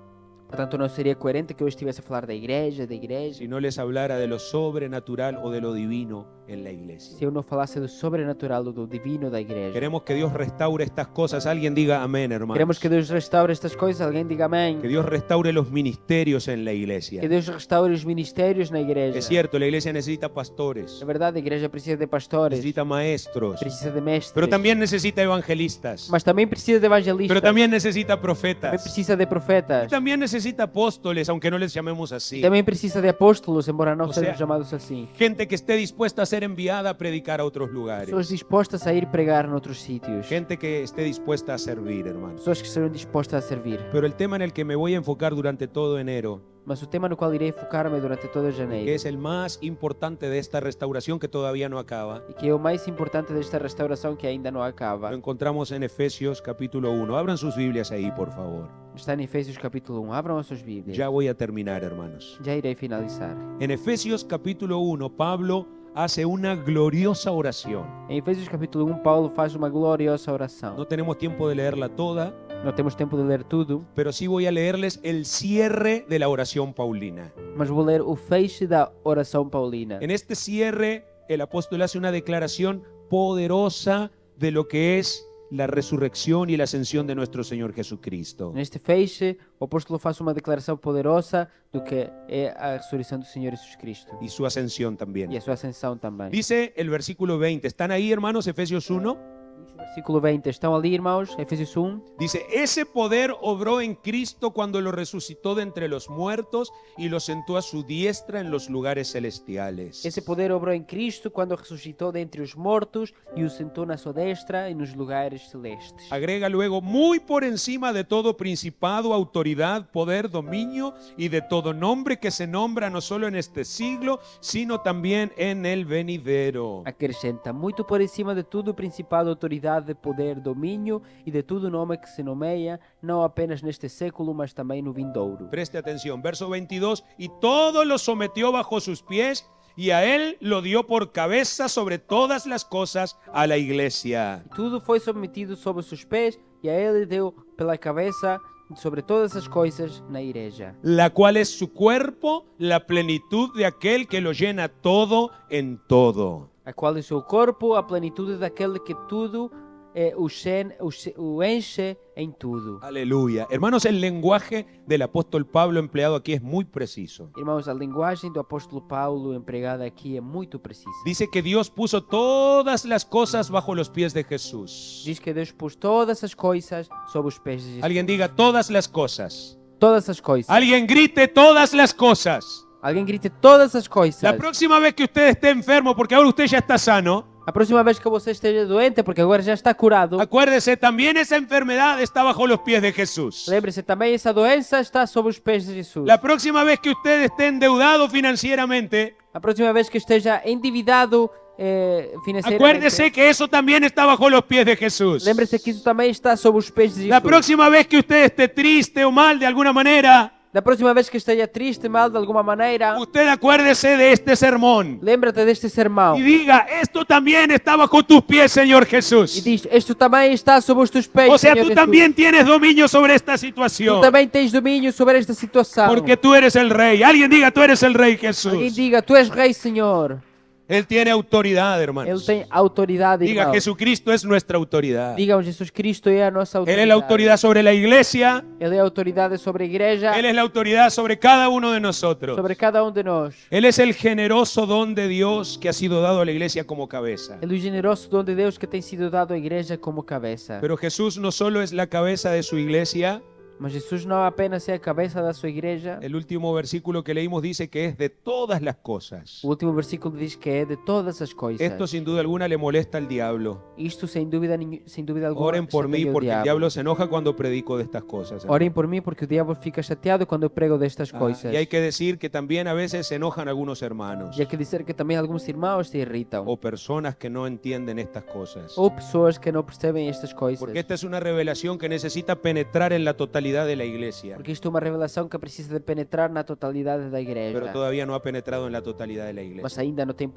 Portanto, não seria coerente que eu estivesse a falar da igreja, si no les hablara de lo sobrenatural o de lo divino en la iglesia. se eu não falasse do sobrenatural ou do divino da igreja. Queremos que Dios restaure estas cosas. Alguien diga amén, hermanos. Queremos que Deus restaure estas coisas. Alguém diga amém. Que Dios restaure los ministerios en la iglesia. Que Deus restaure os ministérios na igreja. Es cierto, la iglesia necesita pastores, É verdade, a igreja precisa de pastores, necesita maestros, precisa de mestres, pero también necesita evangelistas, mas também precisa de evangelistas, pero también necesita também profetas, precisa de y profetas, también necesita apóstoles, aunque no les llamemos así. também precisa de apóstolos, embora não O sea, sejam chamados assim. Gente que esté dispuesta a ser enviada a predicar a otros lugares. Pessoas dispostas a ir pregar noutros sítios, Gente que esté dispuesta a servir, hermanos. pessoas que serão dispostas a servir. Pero el tema en el que me voy a enfocar durante todo enero, Mas o tema no qual irei focar-me durante todo que janeiro, es el más importante de esta restauración que todavía no acaba, e que é o mais importante desta restauração que ainda não acaba, lo encontramos en Efesios capítulo 1. Abran sus Biblias ahí, por favor. está em Efésios capítulo 1. Abram as suas Bíblias. Ya voy a terminar, hermanos. Já irei finalizar. En Efesios capítulo 1, Pablo hace una gloriosa oración. Em Efésios capítulo 1, Paulo faz uma gloriosa oração. No tenemos tiempo de leerla toda, Não temos tempo de ler tudo, pero sí voy a leerles el cierre de la oración paulina. mas vou ler o feche da oração paulina. En este cierre, el apóstol hace una declaración poderosa de lo que es la resurrección y la ascensión de nuestro Señor Jesucristo. Neste feche, o apóstolo faz uma declaração poderosa do que é a ressurreição do Senhor Jesus Cristo Y su ascensión e también. a sua ascensão também. Dice el versículo 20. ¿Están ahí, hermanos? Efesios 1. Versículo 20. Estão ali, irmãos? Efésios 1. Dice, ese poder obró en Cristo cuando lo resucitó de entre los muertos y lo sentó a su diestra en los lugares celestiales. Esse poder obrou em Cristo quando ressuscitou dentre os mortos e o sentou na sua destra e nos lugares celestes. Agrega luego, muy por encima de todo principado, autoridad, poder, dominio y de todo nombre que se nombra no solo en este siglo, sino también en el venidero. Acrescenta, muito por cima de tudo principado, autoridade, poder, domínio e de todo nome que se nomeia, não apenas neste século, mas também no vindouro. Preste atención, verso 22, y todo lo sometió bajo sus pies y a él lo dio por cabeza sobre todas las cosas a la iglesia. Tudo foi submetido sobre os seus pés e a ele deu pela cabeça sobre todas as coisas na igreja, La cual es su cuerpo, la plenitud de aquel que lo llena todo en todo. a qual é o seu corpo, a plenitude daquele que tudo o enche em tudo. Aleluya. Hermanos, el lenguaje del apóstol Pablo empleado aquí es muy preciso. Irmãos, a linguagem do apóstolo Paulo empregada aqui é muito precisa. Dice que Dios puso todas las cosas bajo los pies de Jesús. Diz que Deus pôs todas as coisas sob os pés de Jesus. Alguien diga todas las cosas. Todas as coisas. Alguien grite todas las cosas. Alguém grite todas as coisas. La próxima vez que usted esté enfermo, porque ahora usted ya está sano, A próxima vez que você esteja doente, porque agora já está curado, acuérdese, también esa enfermedad está bajo los pies de Jesús. lembre-se também, essa doença está sob os pés de Jesus. La próxima vez que usted esté endeudado financieramente, A próxima vez que esteja endividado financeiramente, acuérdese que eso también está bajo los pies de Jesús. lembre-se que isso também está sob os pés de Jesus. La próxima vez que usted esté triste o mal de alguna manera, Da próxima vez que esteja triste, mal de alguma maneira, usted acuérdese de este sermón lembra-te deste sermão y diga, esto también está bajo tus pies, Señor e Jesús. diz, isto também está sob os teus pés, O sea, Senhor tú Jesus. también tienes dominio sobre esta Tu situación, também tens domínio sobre esta situação. porque tú eres el rey. Alguien diga, tú eres el rey, Alguém Jesús. diga, tu és rei, Senhor. Él tiene autoridad, Ele hermanos. tem autoridade, Diga, irmão. Jesucristo es nuestra autoridad. Digam, Jesus Cristo é a nossa Él autoridade. es la autoridad sobre la iglesia. Ele é a autoridade sobre a igreja, Él es la autoridad sobre cada uno de nosotros. sobre cada de nós. Él es el generoso don de Dios que ha sido dado a la iglesia como cabeza. Ele é o generoso dom de Deus que tem sido dado à igreja como cabeça. Pero Jesús no solo es la cabeza de su iglesia, Mas Jesus não apenas é a cabeça da sua igreja. El último versículo que leímos dice que es de todas las cosas. O último versículo diz que é de todas as coisas. Esto sin duda alguna le molesta al diablo. Isto sem dúvida alguma Oren por mí chateia o porque el diabo. diablo se enoja cuando predico de estas cosas. Orem por mim porque o diabo fica chateado quando eu prego destas coisas. Y hay que decir que también a veces se enojan algunos hermanos E há que dizer que também alguns irmãos se irritam. o personas que no entienden estas cosas. Ou pessoas que não percebem estas coisas. Porque esta es una revelación que necesita penetrar en la totalidad de la iglesia, Porque isto é uma revelação que precisa de penetrar na totalidade da igreja. pero todavía no ha penetrado en la totalidad de la Mas iglesia. ainda não tem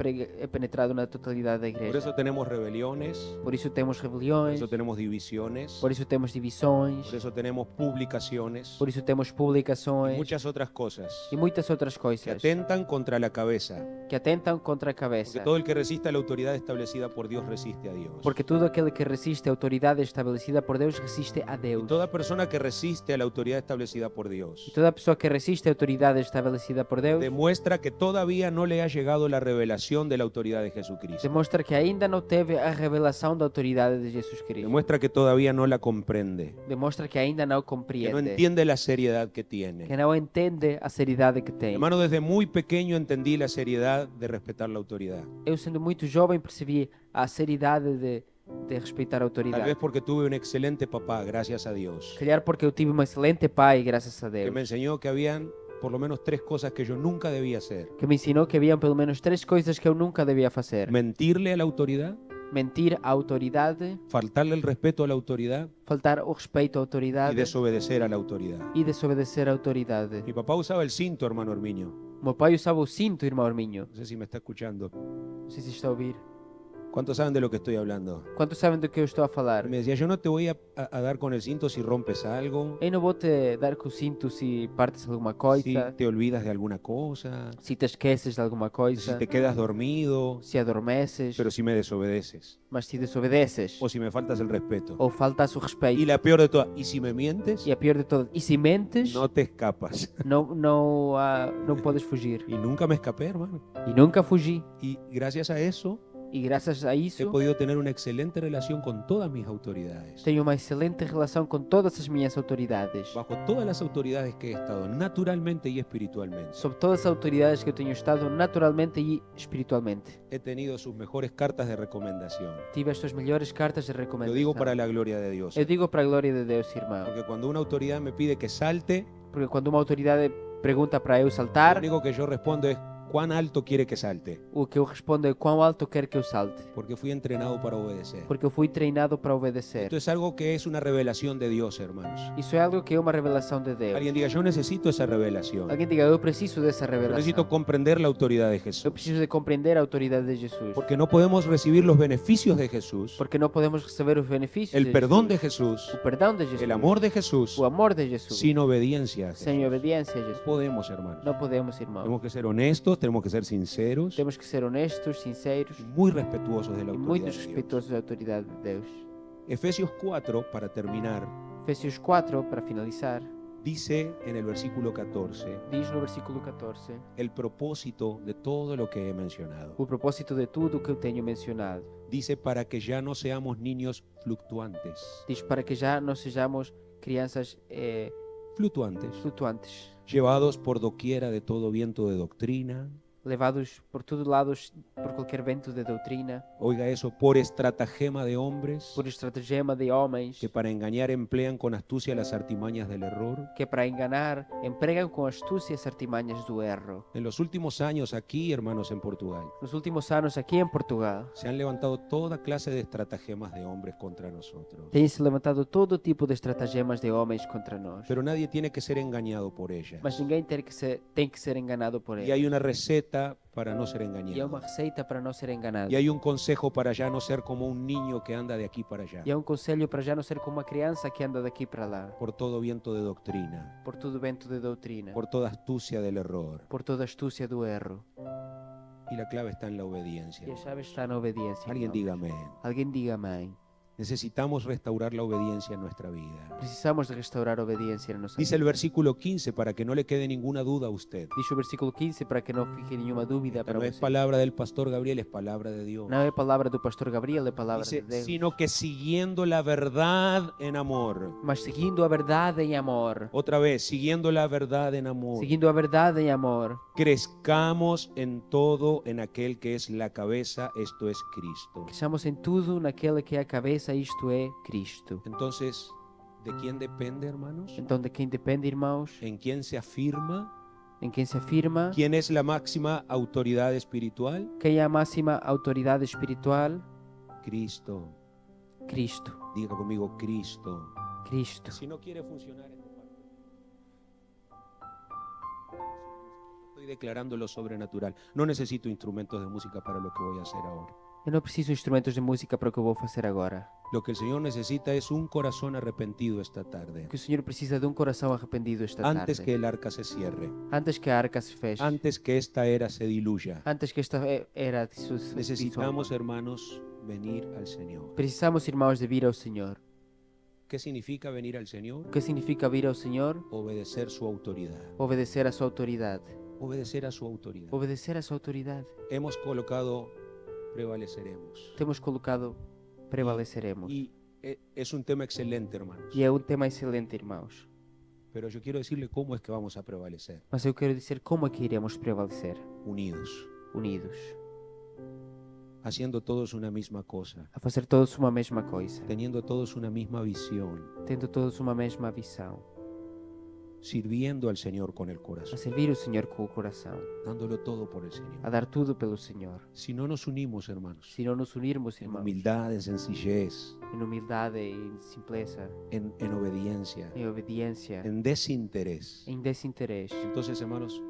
penetrado na totalidade da Por igreja. eso tenemos rebeliones, Por isso temos por rebeliões, eso tenemos divisiones, por isso temos divisões, por eso tenemos publicaciones por isso temos y publicações muchas otras cosas e muitas outras que coisas atentan contra la cabeza. que atentam contra a Porque cabeça. todo el que resiste a la autoridad establecida por Dios resiste a Dios. Porque tudo aquele que resiste a autoridade estabelecida por Deus resiste a Y Deus. toda persona que resiste a la autoridad establecida por E Dios toda pessoa que resiste a autoridade estabelecida por Deus demuestra que todavía no le ha llegado la revelación de la autoridad de Jesucristo. demonstra que ainda não teve a revelação da autoridade de Jesus Cristo. Demuestra que todavía no la comprende, Demonstra que ainda não que no compreende, entiende la seriedad que que tiene. não entende a seriedade que tem. Hermano, desde muy pequeño entendí la seriedad de respetar la autoridad. Eu, sendo muito jovem, percebi a seriedade de respeitar a Tal autoridade. vez porque tuve un excelente papá, gracias a Dios, Calhar porque eu tive um excelente pai, graças a que Deus, me enseñó que habían por lo menos 3 cosas que yo nunca debía hacer. que me ensinou que haviam pelo menos 3 coisas que eu nunca devia fazer: Mentirle a la autoridad, mentir à autoridade, faltarle el respeto a la autoridad faltar o respeito à y autoridade desobedecer a la autoridad. e desobedecer à autoridade. Mi papá usaba el cinto, hermano Herminio. Meu pai usava o cinto, irmão Arminho. No sé si me está escuchando. Não sei se está a ouvir. ¿Cuántos saben de lo que estoy hablando? Quantos sabem do que eu estou a falar? Me decía, yo no te voy a dar con el cinto si rompes algo, Eu não vou te dar com o cinto se partes alguma si coisa, te olvidas de alguna cosa, se te esqueces de alguma si coisa, te quedas dormido, se adormeces, pero si me desobedeces mas se desobedeces o si me faltas el respeto. ou faltas o Y respeito. la peor de todas, y si me mientes, E a pior de todas, e se mentes, no te escapas. não podes fugir. Y nunca me escapé, hermano. E nunca fugi. Y gracias a eso E graças a he isso, podido tener una excelente relación con todas mis autoridades. tenho uma excelente relação com todas as minhas autoridades. Bajo todas las autoridades que he estado, naturalmente y espiritualmente. Sobre todas as autoridades que eu tenho estado, naturalmente e espiritualmente. He tenido sus mejores cartas de recomendación. Tive as suas melhores cartas de Lo recomendação. digo para la gloria de Dios. Eu digo para a glória de Deus, irmão. Porque cuando una autoridad me pide que salte, Porque quando uma autoridade pergunta para eu lo saltar, único que yo respondo es cuán alto quiere que salte. o que eu respondo é quão alto quer que eu salte. Porque fui entrenado para obedecer. Porque eu fui treinado para obedecer. Esto es algo que es una revelación de Dios, hermanos. Isso é algo que é uma revelação de Deus. Alguien diga, yo necesito esa revelación. Alguém diga, eu preciso dessa Yo revelação. necesito comprender la autoridad de Eu Jesús. preciso de compreender a autoridade de Jesus. Porque no podemos recibir los beneficios de Jesús, Porque não podemos receber os benefícios el de perdón de Jesus, Jesús, o perdão de Jesus, el amor de Jesús, o amor de Jesus, sin obediencia a Jesús. sem obediência a No Jesus. podemos, hermanos. Não podemos, irmão. Tenemos que ser honestos, tenemos que ser sinceros, Temos que ser honestos, sinceros muy respetuosos de la e autoridad muito de Dios. respeitosos da autoridade de Deus. Efesios 4, para terminar, Efésios 4, para finalizar, dice en el versículo 14 diz no versículo 14 el propósito de todo lo que he mencionado. o propósito de tudo o que eu tenho mencionado. Dice para que ya no seamos niños fluctuantes. Diz para que já não sejamos crianças Fluctuantes. flutuantes, Llevados por doquiera de todo viento de doctrina. levados por todos lados por qualquer vento de doutrina, Oiga eso, por estratagema de hombres por estratagema de homens que para engañar emplean con astucia las artimañas del error. que para enganar empregam com astúcia as artimanhas do erro. En los últimos años aquí, hermanos, en Portugal, Nos últimos anos aqui em Portugal se han levantado toda clase de estratagemas de hombres contra nosotros. tem-se levantado todo tipo de estratagemas de homens contra nós. Pero nadie tiene que ser engañado por ellas. Mas ninguém tem que ser enganado por Y ele. hay una receta para no ser E é uma engañado. receita para não ser enganado. Y hay un consejo para ya no ser como un niño que anda de aquí para allá, E é um conselho para já não ser como uma criança que anda daqui para lá, por todo viento de doctrina, por todo vento de doutrina, por toda astucia del error. por toda astúcia do erro. Y la clave está en la obediencia. E a chave está na obediência. Alguien irmãos. diga amén. Alguém diga amém. Necesitamos restaurar la obediencia en nuestra vida. Precisamos de restaurar a obediência na nossa Dice el vida. versículo 15 para que no le quede ninguna duda a usted. Diz o versículo 15 para que não fique nenhuma dúvida Esta para no es você. palabra del pastor Gabriel, es palabra de Dios. Não é palavra do pastor Gabriel, é palavra Dice, de Deus. sino que siguiendo la verdad en amor. Mas seguindo a verdade em amor. Otra vez, siguiendo la verdad en amor. Seguindo a verdade em amor. Crezcamos en todo en aquel que es la cabeza, esto es Cristo. Cresçamos em tudo naquele que é a cabeça, isto é Cristo. Entonces, ¿de quién depende, hermanos? Então de quem depende, irmãos? ¿En quién se afirma? Em quem se afirma? ¿Quién es la máxima autoridad espiritual? Quem é a máxima autoridade espiritual? Cristo. Cristo. Diga conmigo, Cristo. Cristo. Si no quiere funcionar esta parte, estoy declarando lo sobrenatural. No necesito instrumentos de música para lo que voy a hacer ahora. Eu não preciso de instrumentos de música para o que eu vou fazer agora. Lo que el Señor necesita es un corazón arrepentido esta tarde. O que o Senhor precisa de um coração arrependido esta Antes tarde. que el arca se cierre, Antes que a arca se feche. antes que esta era se diluya, Antes que esta era necesitamos, hermanos, venir al Señor. Precisamos, irmãos, de vir ao Senhor. ¿Qué significa venir al Señor? O que significa vir ao Senhor? Obedecer su autoridad. Obedecer a sua autoridade. Obedecer a su autoridad. Obedecer a sua autoridade. Hemos colocado prevaleceremos. Temos colocado prevaleceremos. Y es un tema excelente, hermanos. E é um tema excelente, irmãos. Pero yo quiero decirle cómo es que vamos a prevalecer. Mas eu quero dizer como é que iremos prevalecer. Unidos. Unidos. Haciendo todos una misma cosa. A fazer todos uma mesma coisa. Teniendo todos una misma visión. Tendo todos uma mesma visão. Sirviendo al Señor con el A corazón. servir o Senhor com o coração. Dándolo todo por el Señor. A dar tudo pelo Senhor. Si no nos unimos, hermanos, Se não nos unirmos, en irmãos, humildad, en sencillez, em humildade, em simpleza, en obediencia, em obediência, en desinterés, em desinteresse. entonces, hermanos,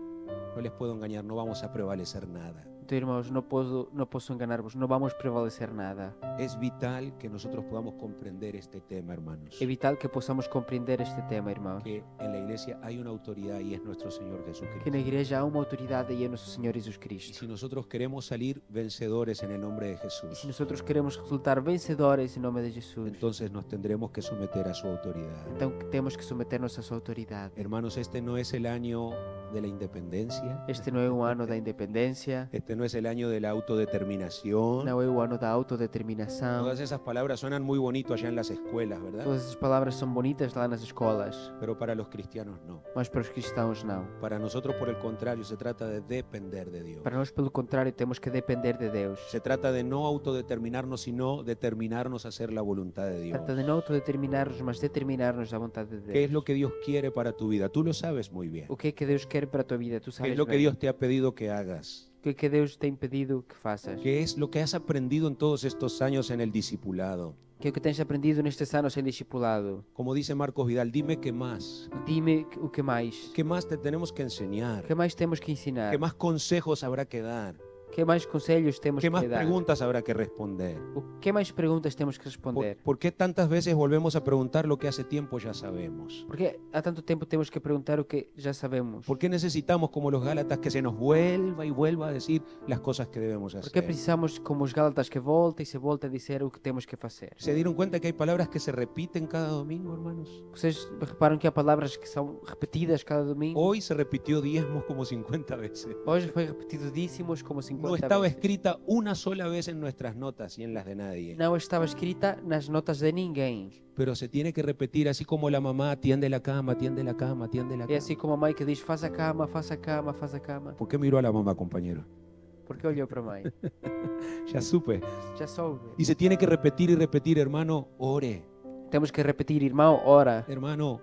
no les puedo engañar, no vamos a prevalecer nada. Então, irmãos, não posso enganar-vos, não vamos prevalecer nada. Es vital que nosotros podamos comprender este tema, hermanos. É vital que possamos compreender este tema, irmãos. Que en la iglesia hay una autoridad y es nuestro Señor Que Jesucristo. na igreja há uma autoridade e é nosso Senhor Jesus Y Cristo. si nosotros queremos salir vencedores en el nombre de E se Jesús, nós queremos resultar vencedores em nome de Jesus, entonces nos tendremos que someter a su autoridad. então temos que submeter-nos à sua autoridade. Hermanos, este no es el año de la independencia. Este não é o ano da independência, Este no es el año de la autodeterminación. não é o ano da autodeterminação. Todas esas palabras suenan muy bonito allá en las escuelas, ¿verdad? Todas essas palavras são bonitas lá nas escolas, Pero para los cristianos no. mas para os cristãos não. Para nosotros, por el contrario, se trata de depender de Dios. Para nós, pelo contrário, temos que depender de Deus. Se trata de no autodeterminarnos, sino determinarnos a hacer la voluntad de Dios. Trata de não autodeterminar-nos, mas determinar-nos da vontade de ¿Qué es Deus. lo que Dios quiere para tu vida? Tú lo sabes muy bien. O que é que Deus quer para a tua vida? Tu ¿Qué sabes es lo que bem. Dios te ha pedido que hagas? O que é que Deus tem pedido que faças? ¿Qué es lo que has aprendido en todos estos años en el discipulado? Que é o que tens aprendido nestes anos em discipulado? Como dice Marcos Vidal, dime qué más. Dime o que mais? ¿Qué más te tenemos que enseñar? O que mais temos que ensinar? ¿Qué más consejos habrá que dar? Que mais conselhos temos ¿Qué más que dar? preguntas habrá que responder? O que mais perguntas temos que ¿Por, responder? por qué tantas veces volvemos a preguntar lo que hace tiempo ya sabemos? Porque há tanto tempo temos que perguntar o que já sabemos. ¿Por qué necesitamos, como los Gálatas, que se nos vuelva y vuelva a decir las cosas que debemos Porque hacer? precisamos, como os Gálatas, que volta e se volta a dizer o que temos que fazer. ¿Se dieron cuenta que hay palabras que se repiten cada domingo, hermanos? Vocês reparam que há palavras que são repetidas cada domingo? Hoy se repitió diezmos como 50 veces. Hoje foi repetido dízimos como 50 No estaba vezes. escrita una sola vez en nuestras notas y en las de nadie. Não estava escrita nas notas de ninguém. Pero se tiene que repetir así como la mamá tiende la cama, tiende la cama, tiende la É cama. assim como a mãe que diz: faz a cama, faz a cama, faz a cama. ¿Por qué miró a la mamá, compañero? Porque olhou para a mãe. Ya supe. Já soube. Y se tiene que repetir y repetir, hermano, ore. Temos que repetir, irmão, ora. Hermano,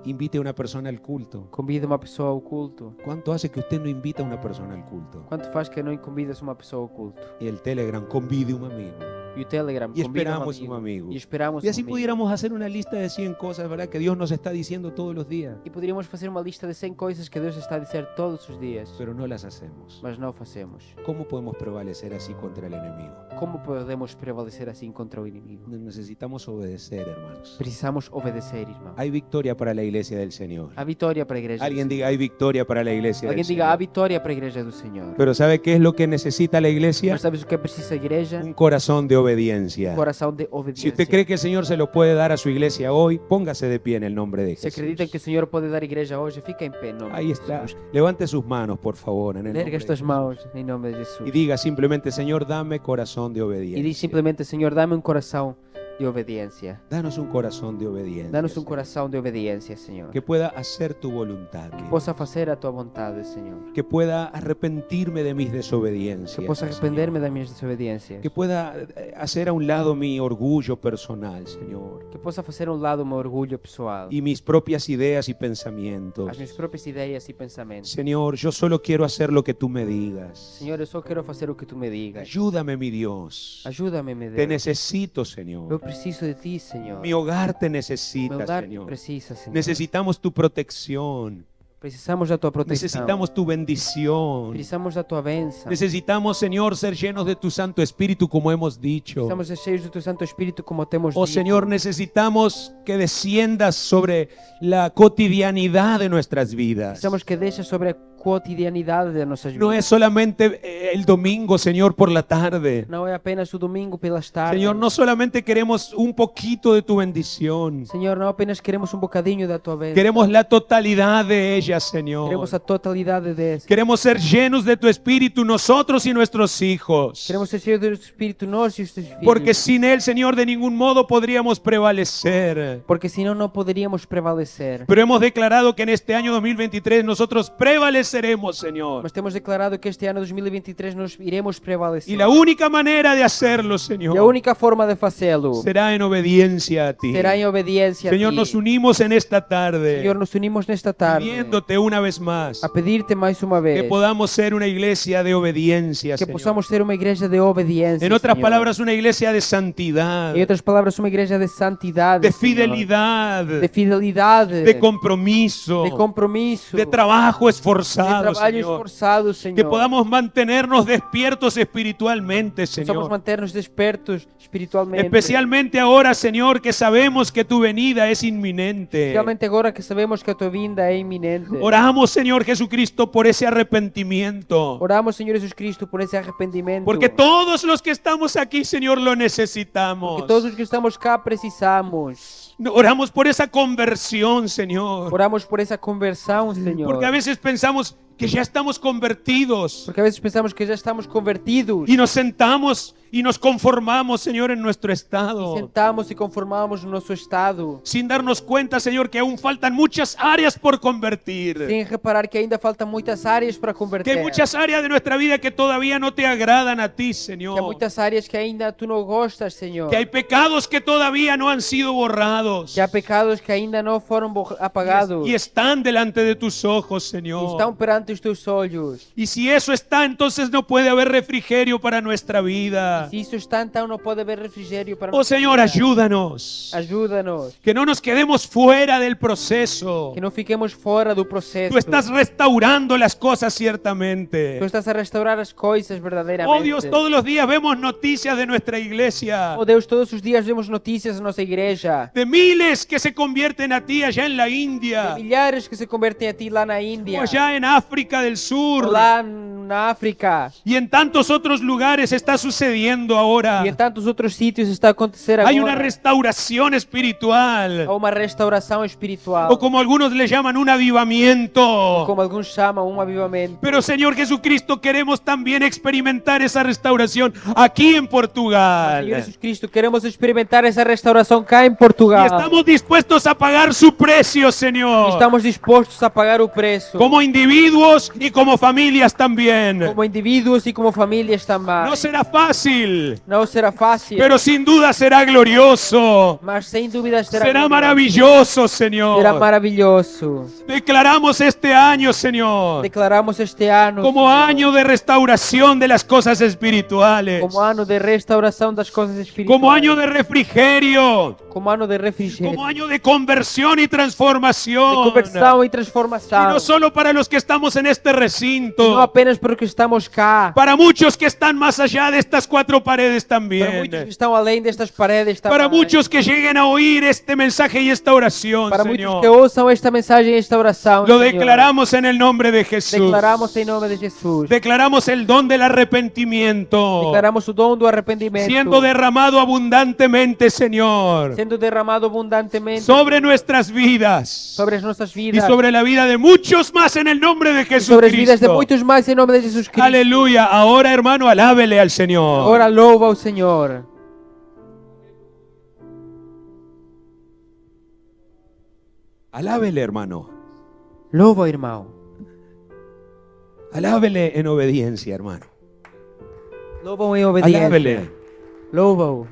invite a una persona al culto. Convida uma pessoa ao culto. ¿Cuánto hace que usted no invita a una persona al culto? Quanto faz que não convidas uma pessoa ao culto? Y el Telegram, convide un amigo. E o Telegram, Y convida esperamos um un amigo. amigo. E esperamos Y así amigo. pudiéramos hacer una lista de 100 cosas, ¿verdad? Que Dios nos está diciendo todos los días. E poderíamos fazer uma lista de 100 coisas que Deus está a dizer todos os dias, Pero no las hacemos. mas não fazemos. ¿Cómo podemos prevalecer así contra el enemigo? Como podemos prevalecer assim contra o inimigo? Necesitamos obedecer, hermanos. Precisamos obedecer, irmão. Hay victoria para la iglesia del Señor. Há vitória para a igreja. Alguien do diga, hay victoria para la iglesia Senhor. del Alguém diga: há Señor. vitória para a igreja do Senhor. Pero ¿sabe qué es lo que necesita la iglesia? Mas sabes o que precisa a igreja? Un corazón de obediencia. coração de Si obediência. usted cree que el Señor se lo puede dar a su iglesia hoy, póngase de pie en el nombre de Se acredita Jesús. que o Senhor pode dar igreja hoje, fica em pé. Em nome Ahí de está. Jesus. Levante sus manos, por favor, en el nombre Erga de estas Jesús. mãos em nome de Jesus. Y diga simplemente, Señor, dame corazón de E diz obediencia. simplesmente, Senhor, dá-me um coração de obediência. Danos un corazón de obediencia. Dá-nos um Señor, coração de obediência, Senhor. que pueda hacer tu voluntad. Que possa fazer a tua vontade, Senhor. Que pueda arrepentirme de mis desobediencias. Que possa Señor. arrepender-me das minhas desobediências. Que pueda hacer a un lado mi orgullo personal, Señor. Que possa fazer lado o meu orgulho pessoal. Y mis propias ideas y pensamientos. As minhas próprias ideias e pensamentos. Señor, yo solo quiero hacer lo que tú me digas. Senhor, eu só quero fazer o que tu me digas. Ayúdame, mi Dios. Ajuda-me, meu Te Deus. necesito, Eu Señor. preciso de ti, Senhor. Mi hogar te Meu necesita, lar te Señor. precisa, Senhor. Necesitamos tu protección. Precisamos da tua proteção. Necesitamos tu bendición. Precisamos da tua bênção. Necesitamos, Señor, ser llenos de tu Santo Espíritu, como hemos dicho. Precisamos ser cheios do teu Santo Espírito, como temos Oh dito. Señor, necesitamos que desciendas sobre la cotidianidad de nuestras vidas. Precisamos que deixes sobre a cotidianidade das nossas No vidas. es solamente el domingo, Señor, por la tarde. Não é apenas o domingo pelas tardes. Señor, no solamente queremos un poquito de tu bendición. Senhor, não apenas queremos um bocadinho da tua bênção. Queremos la totalidad de ella, Señor. Queremos a totalidade dessa. Queremos ser llenos de tu Espíritu, nosotros y nuestros hijos. Queremos ser cheios do Espírito, nós e os teus filhos. Porque sin Él, Señor, de ningún modo podríamos prevalecer. Porque senão não poderíamos prevalecer. Pero hemos declarado que en este año 2023 nosotros prevaleceremos, Señor. Mas temos declarado que este ano 2023 nós iremos prevalecer. Y la única manera de hacerlo, E a Señor, única forma de fazê-lo será en obediencia a ti. será em obediência Señor, a ti. nos unimos en esta tarde, Senhor, nos unimos nesta tarde pidiéndote una vez más a pedir-te mais uma que vez podamos ser una iglesia de obediencia, que Señor. possamos ser uma igreja de obediência. En otras Senhor. palabras, una iglesia de santidad, Em outras palavras, uma igreja de santidade, de Senhor. fidelidad, de fidelidade, de compromiso, de compromisso, de trabajo de esforzado, trabalho Señor. esforçado, Senhor. Que podamos mantenernos despiertos espiritualmente, Possamos Señor. manter-nos despertos espiritualmente. Especialmente ahora, Señor, que sabemos que tu venida es inminente. Especialmente agora que sabemos que a tua vinda é iminente. Oramos, Señor Jesucristo, por ese arrepentimiento. Oramos, Senhor Jesus Cristo, por esse arrependimento. Porque todos los que estamos aquí, Señor, lo necesitamos. Porque todos os que estamos cá precisamos. Oramos por esa conversión, Señor. Oramos por essa conversão, Senhor. Porque a veces pensamos que ya estamos convertidos Porque a vezes pensamos que já estamos convertidos. y nos sentamos y nos conformamos, Señor, en nuestro estado. Sentamos e conformamos no nosso estado. Sin darnos cuenta, Señor, que aún faltan muchas áreas por convertir. Sem reparar que ainda faltam muitas áreas para Que converter. hay muchas áreas de nuestra vida que todavía no te agradan a ti, Que há Señor. muitas áreas que ainda tu não gostas, Senhor. Que hay pecados que todavía no han sido borrados. Que há pecados que ainda não foram apagados. Y están delante de tus ojos, E Señor. estão perante os teus olhos. Y si eso está, entonces no puede haber refrigerio para nuestra vida. Se isso está, então não pode haver refrigério para Oh, Señor, ayúdanos. Ajuda-nos. Que no nos quedemos fuera del proceso. Que não fiquemos fora do processo. Tú estás restaurando las cosas Tu ciertamente. estás a restaurar as coisas verdadeiramente. Oh Dios, todos los días vemos noticias de nuestra iglesia. Oh Deus, todos os dias vemos notícias da nossa igreja. De miles que se convierten a ti allá en la De India. milhares que se convertem a ti lá na Índia. O allá en África del Sur. Lá na África. Y en tantos otros lugares está sucediendo ahora. E em tantos outros sítios está a acontecer agora. Hay una restauración espiritual. Há uma restauração espiritual. O como algunos le llaman, un avivamiento. Como alguns chamam, avivamento. Pero Señor Jesucristo, queremos también experimentar esa restauración aquí en Portugal. Senhor Jesus Cristo, queremos experimentar essa restauração cá em Portugal. Y estamos dispuestos a pagar su precio, Señor. Estamos dispostos a pagar o preço. Como individuos y como familias también. Como indivíduos e como famílias também. No será fácil, Não será fácil, pero sin duda será glorioso. mas sem dúvida será Será glorioso. maravilloso, Será Señor. maravilhoso. Declaramos este año, Señor, Declaramos este ano como Senhor, año de restauración de las cosas espirituales, como ano de restauração das coisas espirituais, como año de refrigerio, como ano de refrigério, como año de conversión y de transformación. conversão e Y transformação. no solo para los que estamos en este E não recinto, apenas porque estamos cá, para muchos que están más allá de estas cuatro paredes para también, muitos que estão além destas paredes também, para muchos que lleguen a oír este mensaje y esta oración, para muitos Señor. que ouçam esta mensagem e esta oração, Lo Senhor. declaramos en el nombre de Jesús. Declaramos em nome de Jesus. Declaramos el don del arrepentimiento Declaramos o dom do arrependimento siendo derramado abundantemente, Señor, sendo derramado abundantemente sobre nuestras vidas sobre as nossas y vidas sobre la vida de muchos más en el nombre de e sobre as vidas de Jesucristo. muitos mais em nome de Jesus Cristo. Aleluya. Ahora, hermano, alábele al Señor. Agora louva ao Senhor. Alábele, hermano. Louva, irmão. Alábele en obediencia, hermano. Louva-o em obediência. Alábele. Louva-o.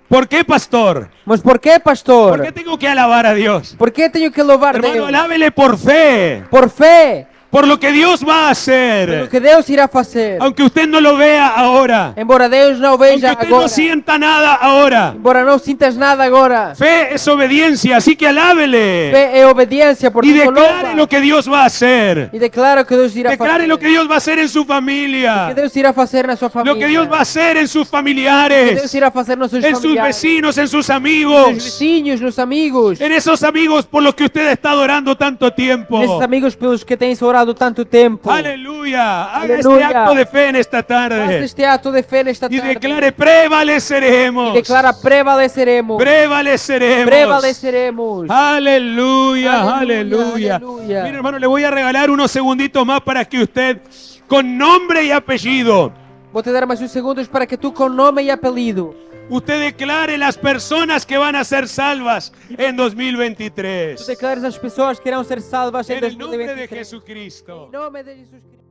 ¿Por qué, pastor? Mas por que, pastor? ¿Por qué tengo que alabar a Dios? Por que tenho que louvar Hermano, Deus? alábele por fe, Por fé, por lo que Dios va a pelo hacer. que Deus irá fazer. Aunque usted no lo vea ahora, Embora Deus não aunque veja usted no agora, sienta nada ahora. embora não sintas nada agora, Fe es obediencia, así que alábele fé é obediência, y portanto declare louva. lo que Dios va a hacer. E declara que Deus irá Declare fazer. lo que Dios va a hacer en su Que familia, Deus irá fazer na sua família. lo que Dios va a hacer en sus Que Deus familiares, irá fazer nos seus en sus familiares, vecinos, en sus nos amigos, vizinhos, nos amigos, en esos amigos por los que usted está orando tanto tiempo. nesses amigos pelos que tens orado tanto tempo. Aleluya. Haga Aleluya. este acto de fe en esta Faça tarde este ato de fé nesta y tarde. declare prevaleceremos. E declara prevaleceremos. Prevaleceremos. Prevaleceremos. Aleluya, Aleluya, aleluya. aleluya. Mire, hermano, le voy a regalar unos segunditos más para que usted, con nombre y apellido, Vou te dar mais uns segundos para que tu, com nome e apelido, usted declare las personas que van a ser salvas en tu 2023. declares as pessoas que irão ser salvas em En el nombre de 2023. Jesucristo. Em nome de Jesus Cristo.